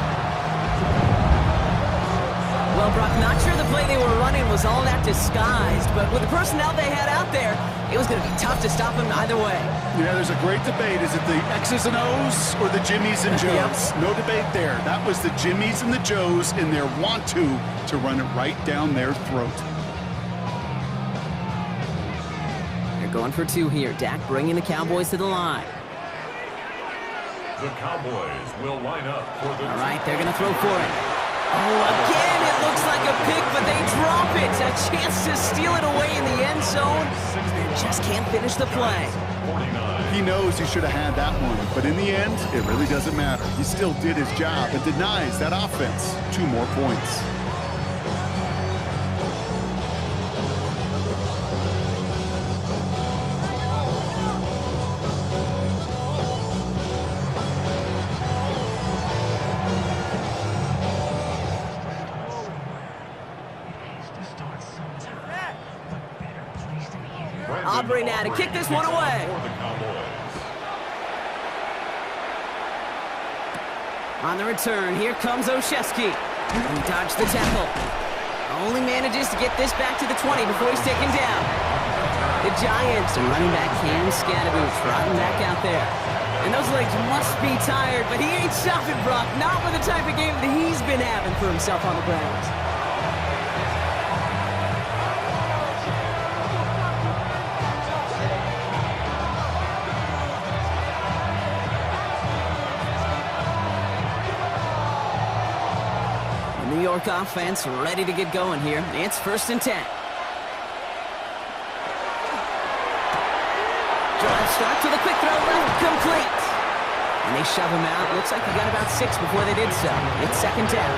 Well, Brock, not sure the play they were running was all that disguised, but with the personnel they had out there, it was going to be tough to stop him either way. Yeah, there's a great debate. Is it the X's and O's or the Jimmies and Joes? No debate there. That was the Jimmies and the Joes in their want-to run it right down their throat. They're going for 2 here. Dak bringing the Cowboys to the line. The Cowboys will line up for the... All right, they're going to throw for it. Oh, again, it looks like a pick, but they drop it. A chance to steal it away in the end zone. Just can't finish the play. He knows he should have had that one, but in the end, it really doesn't matter. He still did his job and denies that offense 2 more points. Aubrey now to kick this one away. On the return, here comes Olszewski. He dodged the tackle. Only manages to get this back to the 20 before he's taken down. The Giants and running back Cam Scadaboo trotting back out there. And those legs must be tired, but he ain't stopping, Brock. Not with the type of game that he's been having for himself on the ground. New York offense ready to get going here. It's 1st and 10. Drive start to the quick throw left, complete. And they shove him out. Looks like he got about 6 before they did so. It's 2nd down.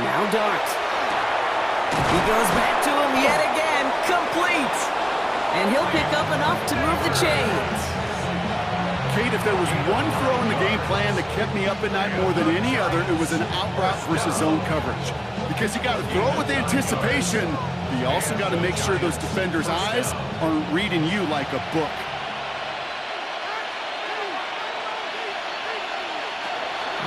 Now Dart. He goes back to him yet again. Complete. And he'll pick up enough to move the chains. Kate, if there was one throw in the game plan that kept me up at night more than any other, it was an out route versus zone coverage. Because you got to throw with anticipation, but you also got to make sure those defenders' eyes aren't reading you like a book.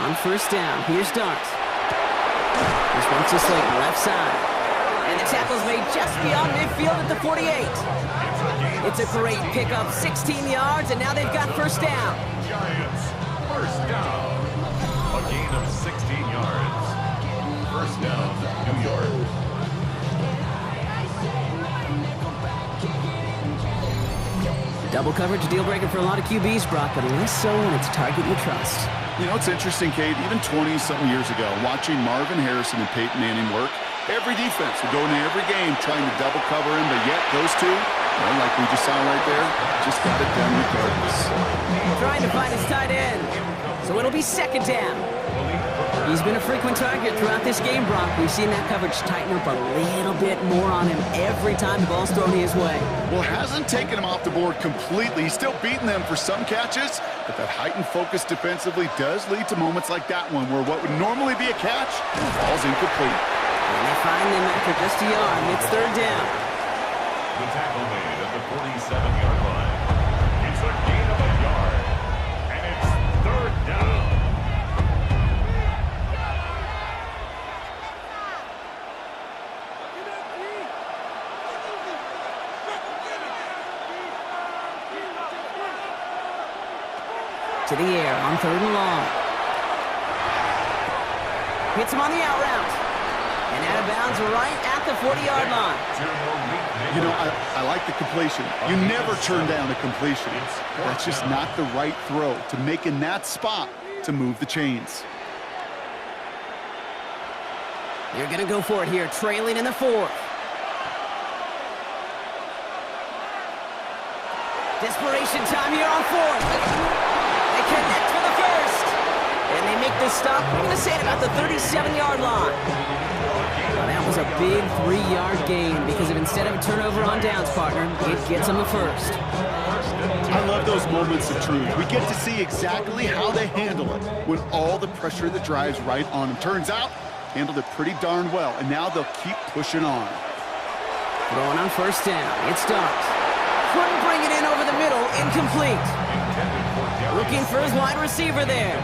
On first down, here's Dart. This one's just like left side. And the tackle's made just beyond midfield at the 48. It's a great pickup, 16 yards, and now they've got first down. Giants, first down. A gain of 16 yards. First down, New York. Double coverage, deal breaker for a lot of QBs, Brock, but less so when it's a target you trust. You know, it's interesting, Kate, even 20-something years ago, watching Marvin Harrison and Peyton Manning work, every defense would go into every game trying to double cover him, but yet those two, well, like we just saw right there, just got it done regardless. Trying to find his tight end, so it'll be second down. He's been a frequent target throughout this game, Brock. We've seen that coverage tighten up a little bit more on him every time the ball's thrown his way. Well, it hasn't taken him off the board completely. He's still beating them for some catches, but that heightened focus defensively does lead to moments like that one where what would normally be a catch falls incomplete. And they find him after just a yard. It's third down. The tackle made at the 47-yard line. It's a gain of a yard, and it's third down. To the air on third and long. Hits him on the out route. And out of bounds right at the 40-yard line. You know, I like the completion. You never turn down a completion. That's just not the right throw to make in that spot to move the chains. They're going to go for it here, trailing in the fourth. Desperation time here on fourth. They connect for the first. And they make this stop, we're going to say, at about the 37-yard line. Well, that was a big 3-yard gain because if instead of a turnover on downs, partner, it gets them the first. I love those moments of truth. We get to see exactly how they handle it when all the pressure that drives right on them. Turns out, handled it pretty darn well, and now they'll keep pushing on. Throwing on first down, it's Dart. Couldn't bring it in over the middle, incomplete. Looking for his wide receiver there.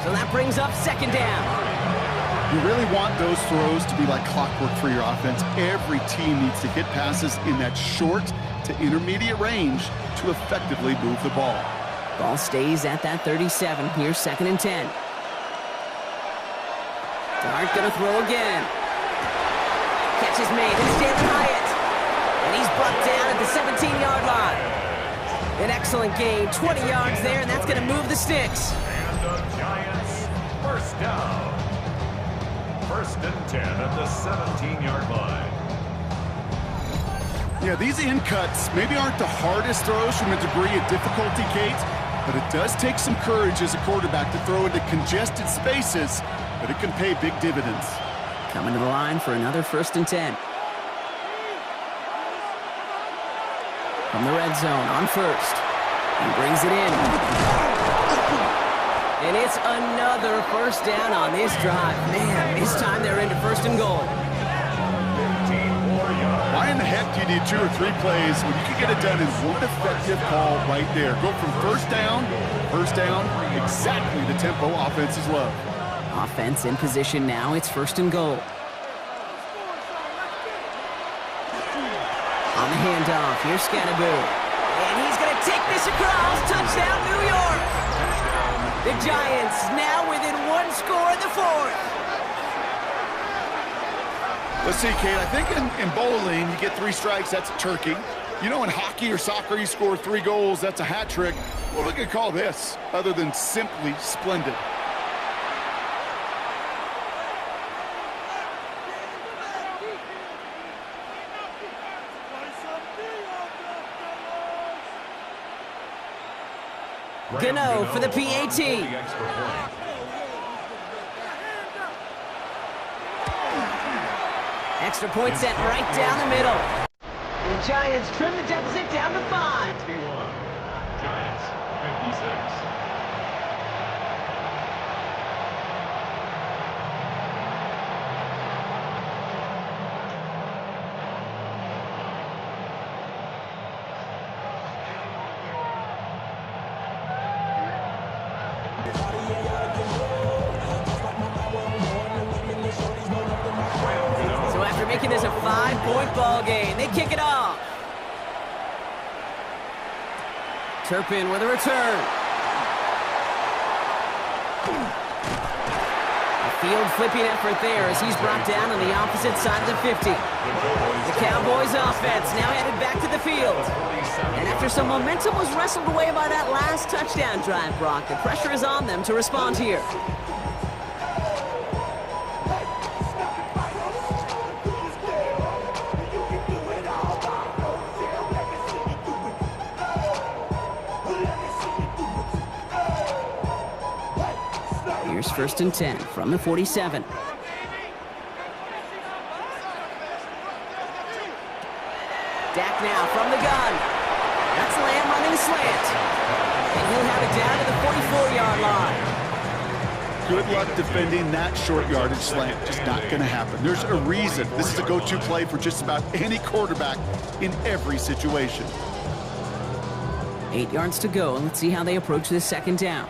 So that brings up second down. You really want those throws to be like clockwork for your offense. Every team needs to hit passes in that short to intermediate range to effectively move the ball. Ball stays at that 37. Here's second and 10. Dart gonna throw again. Catch is made. It's Jalen Hyatt. And he's brought down at the 17-yard line. An excellent gain. 20 yards there, and that's gonna move the sticks. And the Giants, first down. First and 10 at the 17-yard line. Yeah, these in cuts maybe aren't the hardest throws from a degree of difficulty, Kate, but it does take some courage as a quarterback to throw into congested spaces, but it can pay big dividends. Coming to the line for another first and 10. From the red zone on first. He brings it in. And it's another first down on this drive. Man, this time they're into first and goal. Why in the heck do you need 2 or 3 plays when you can get it done in one effective call right there? Go from first down, exactly the tempo offenses love. Offense in position now. It's first and goal. On the handoff, here's Scatterboo. And he's going to take this across. Touchdown, New York. The Giants now within 1 score in the fourth. Let's see, Kate, I think in bowling, you get 3 strikes, that's a turkey. You know, in hockey or soccer, you score 3 goals, that's a hat trick. What we could call this, other than simply splendid? Gano for the PAT. Extra point set right down the middle. The Giants trim the deficit down to 5. 51. Giants 56. So after making this a 5-point ball game, they kick it off. Turpin with a return. A field flipping effort there as he's brought down on the opposite side of the 50. The Cowboys offense now headed back to the field. And after some momentum was wrestled away by that last touchdown drive, Brock, the pressure is on them to respond here. Here's 1st and 10 from the 47. Dak now from the gun. That's Lamb running slant. And he'll have it down to the 44-yard line. Good luck defending that short yardage slant. Just not going to happen. There's a reason. This is a go-to play for just about any quarterback in every situation. 8 yards to go. Let's see how they approach this 2nd down.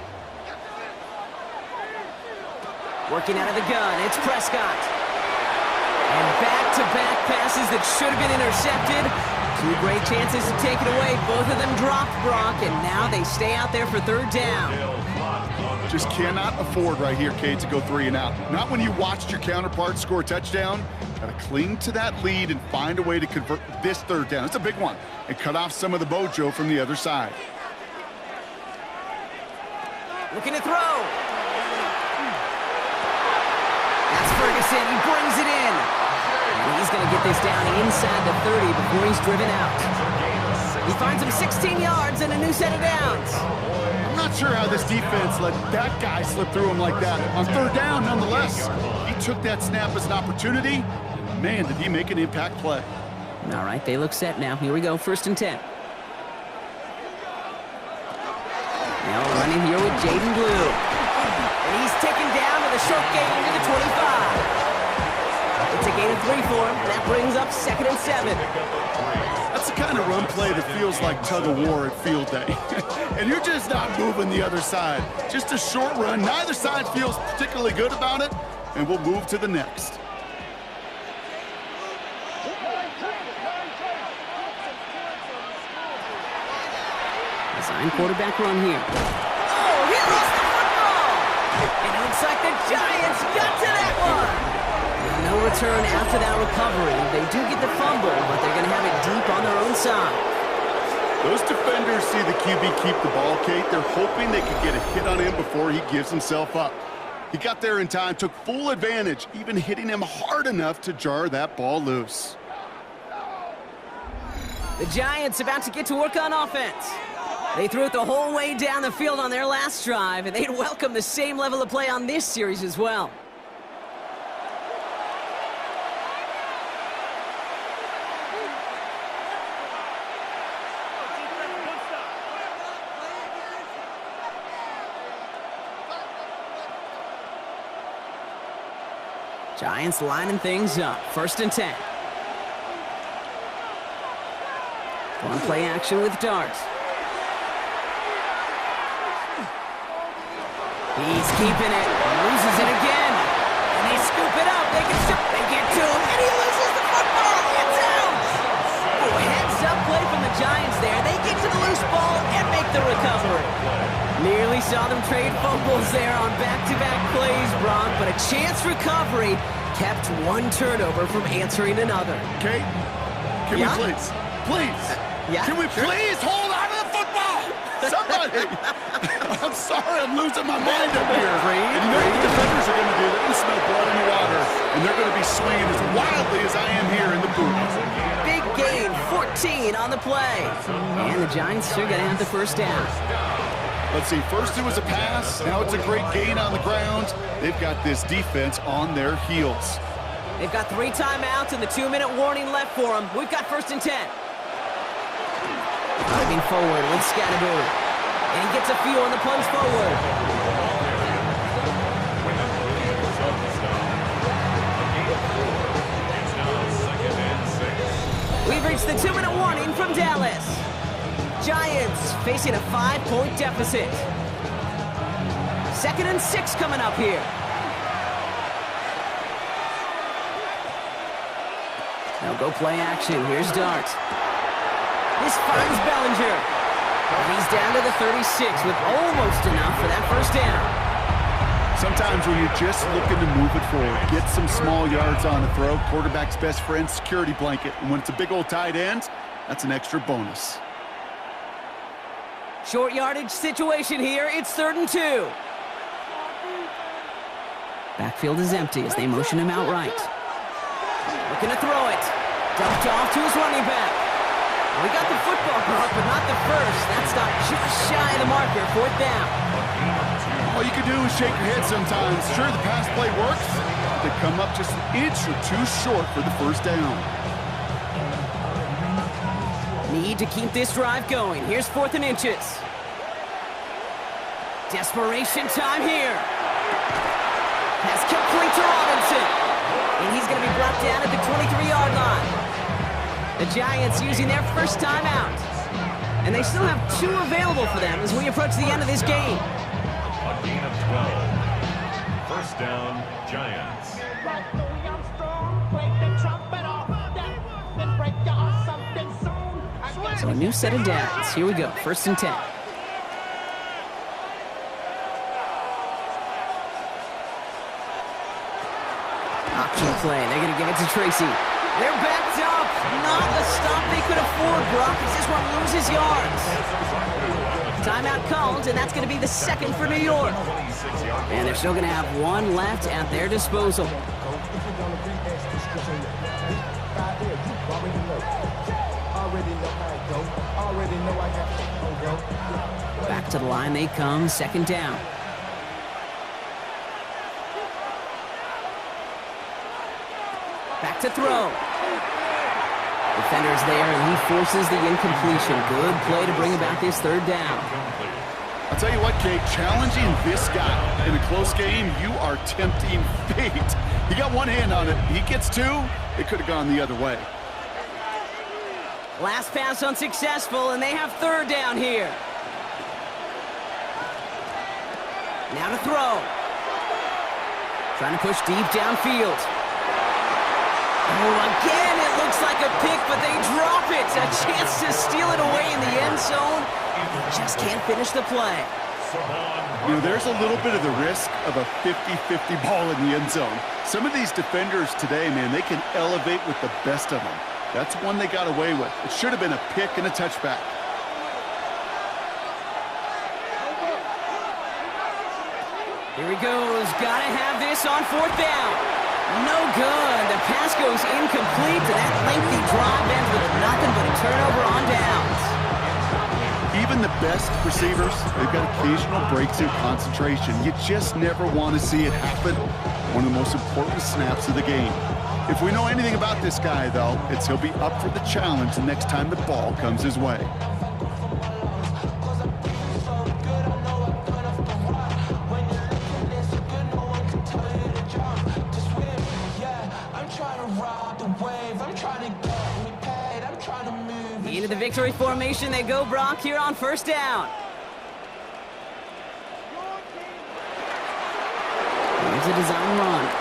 Working out of the gun, it's Prescott. And back-to-back passes that should have been intercepted. 2 great chances to take it away. Both of them dropped, Brock, and now they stay out there for 3rd down. Just cannot afford right here, Kate, to go 3 and out. Not when you watched your counterpart score a touchdown. Got to cling to that lead and find a way to convert this 3rd down. It's a big one. And cut off some of the mojo from the other side. Looking to throw. That's Ferguson. He brings it in. And he's going to get this down inside the 30 before he's driven out. He finds him 16 yards and a new set of downs. I'm not sure how this defense let that guy slip through him like that. On 3rd down, nonetheless. He took that snap as an opportunity. Man, did he make an impact play. All right, they look set now. Here we go, 1st and 10. Now running here with Jaden Blue. And he's taken down with a short gain to the 25. It's a gain of 3 for him. That brings up 2nd and 7. That's the kind of run play that feels like tug-of-war at field day. And you're just not moving the other side. Just a short run. Neither side feels particularly good about it. And we'll move to the next. Design quarterback run here. Oh, he lost the football! And it looks like the Giants got to that one! No return after that recovery. They do get the fumble, but they're going to have it deep on their own side. Those defenders see the QB keep the ball, Kate. They're hoping they can get a hit on him before he gives himself up. He got there in time, took full advantage, even hitting him hard enough to jar that ball loose. The Giants about to get to work on offense. They threw it the whole way down the field on their last drive, and they'd welcome the same level of play on this series as well. Giants lining things up. 1st and 10. One play action with darts. He's keeping it. Loses it again. And they scoop it up. They get to him. And he loses the football. It's out. Oh, heads up play from the Giants there. They get to the loose ball and make the recovery. Nearly saw them trade fumbles there on back-to-back plays, Brock, but a chance recovery kept one turnover from answering another. Kate, can we please? Can we please hold on to the football? Somebody! I'm sorry, I'm losing my mind up here. And you know what the defenders are going to do? They're going to smell blood in the water, and they're going to be swinging as wildly as I am here in the booth. Big gain, 14 on the play. And the Giants are going to have the 1st down. Let's see, first it was a pass, now it's a great gain on the ground. They've got this defense on their heels. They've got 3 timeouts and the 2-minute warning left for them. We've got 1st and 10. Driving forward with Scatteroo. And he gets a few on the plunge forward. We've reached the 2-minute warning from Dallas. Giants facing a 5-point deficit. 2nd and 6 coming up here. Now go play action. Here's Dart. This finds Bellinger. And he's down to the 36 with almost enough for that 1st down. Sometimes when you're just looking to move it forward, get some small yards on the throw, quarterback's best friend, security blanket. And when it's a big old tight end, that's an extra bonus. Short yardage situation here. It's 3rd and 2. Backfield is empty as they motion him out right. Looking to throw it. Dumped off to his running back. We got the football mark, but not the first. That stop just shy of the marker. 4th down. All you can do is shake your head sometimes. Sure, the pass play works, but they come up just an inch or 2 short for the 1st down. Need to keep this drive going. Here's 4th and inches. Desperation time here. Pass complete to Robinson. And he's going to be brought down at the 23-yard line. The Giants using their 1st timeout. And they still have 2 available for them as we approach the end of this game. A gain of 12. 1st down, Giants. So a new set of downs. Here we go. 1st and 10. Option play. They're going to give it to Tracy. They're backed up. Not the stop they could afford, Brock, as this one loses yards. Timeout called, and that's going to be the 2nd for New York. And they're still going to have 1 left at their disposal. Back to the line they come, 2nd down. Back to throw. Defender's there, and he forces the incompletion. Good play to bring about this 3rd down. I'll tell you what, Kate, challenging this guy in a close game, you are tempting fate. He got 1 hand on it. He gets 2. It could have gone the other way. Last pass unsuccessful, and they have 3rd down here. Now to throw. Trying to push deep downfield. Oh, again, it looks like a pick, but they drop it. A chance to steal it away in the end zone. They just can't finish the play. You know, there's a little bit of the risk of a 50-50 ball in the end zone. Some of these defenders today, man, they can elevate with the best of them. That's one they got away with. It should have been a pick and a touchback. Here he goes. Gotta have this on 4th down. No good. The pass goes incomplete, and that lengthy drive ends with nothing but a turnover on downs. Even the best receivers, they've got occasional breaks in concentration. You just never want to see it happen. One of the most important snaps of the game. If we know anything about this guy, though, it's he'll be up for the challenge the next time the ball comes his way. Into the victory formation they go, Brock, here on 1st down. Here's a design run.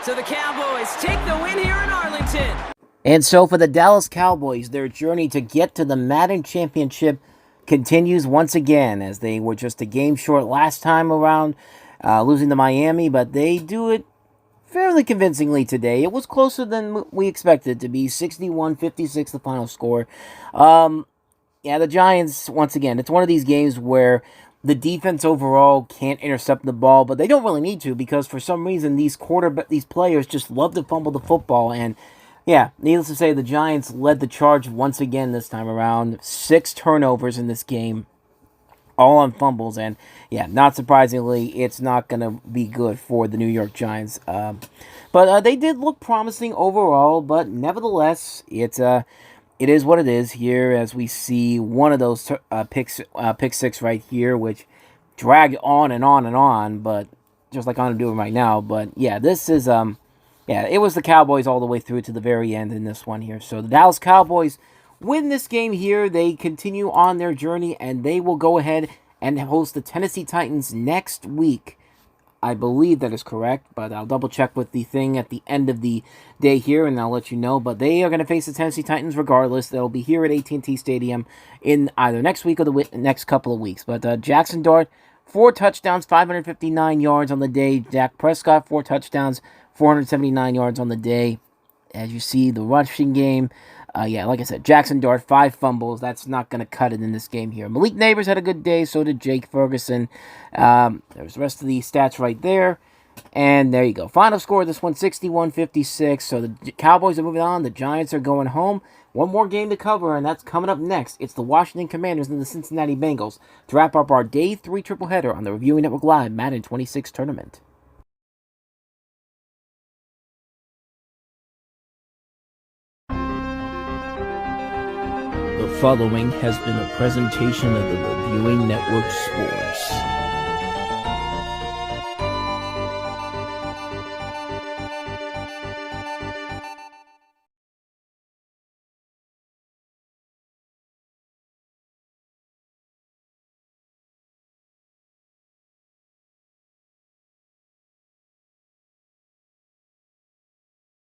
So the Cowboys take the win here in Arlington. And so for the Dallas Cowboys, their journey to get to the Madden Championship continues once again, as they were just a game short last time around, losing to Miami, but they do it fairly convincingly today. It was closer than we expected to be, 61-56 the final score. Yeah, the Giants, once again, it's one of these games where the defense overall can't intercept the ball, but they don't really need to because for some reason these players just love to fumble the football. And yeah, needless to say, the Giants led the charge once again this time around. 6 turnovers in this game, all on fumbles, and yeah, not surprisingly, it's not going to be good for the New York Giants. But they did look promising overall, but nevertheless, it is what it is here as we see one of those pick six right here, which dragged on and on and on, but just like I'm doing right now. But yeah, this is it was the Cowboys all the way through to the very end in this one here. So the Dallas Cowboys win this game here. They continue on their journey, and they will go ahead and host the Tennessee Titans next week. I believe that is correct, but I'll double check with the thing at the end of the day here, and I'll let you know. But they are going to face the Tennessee Titans regardless. They'll be here at AT&T Stadium in either next week or the next couple of weeks. But Jackson Dart, 4 touchdowns, 559 yards on the day. Dak Prescott, 4 touchdowns, 479 yards on the day. As you see, the rushing game, like I said, Jackson Dart, 5 fumbles. That's not going to cut it in this game here. Malik Neighbors had a good day. So did Jake Ferguson. There's the rest of the stats right there. And there you go. Final score of this one, 61-56. So the Cowboys are moving on. The Giants are going home. One more game to cover, and that's coming up next. It's the Washington Commanders and the Cincinnati Bengals to wrap up our Day 3 tripleheader on the Reviewing Network Live Madden 26 tournament. The following has been a presentation of the Reviewing Network Sports.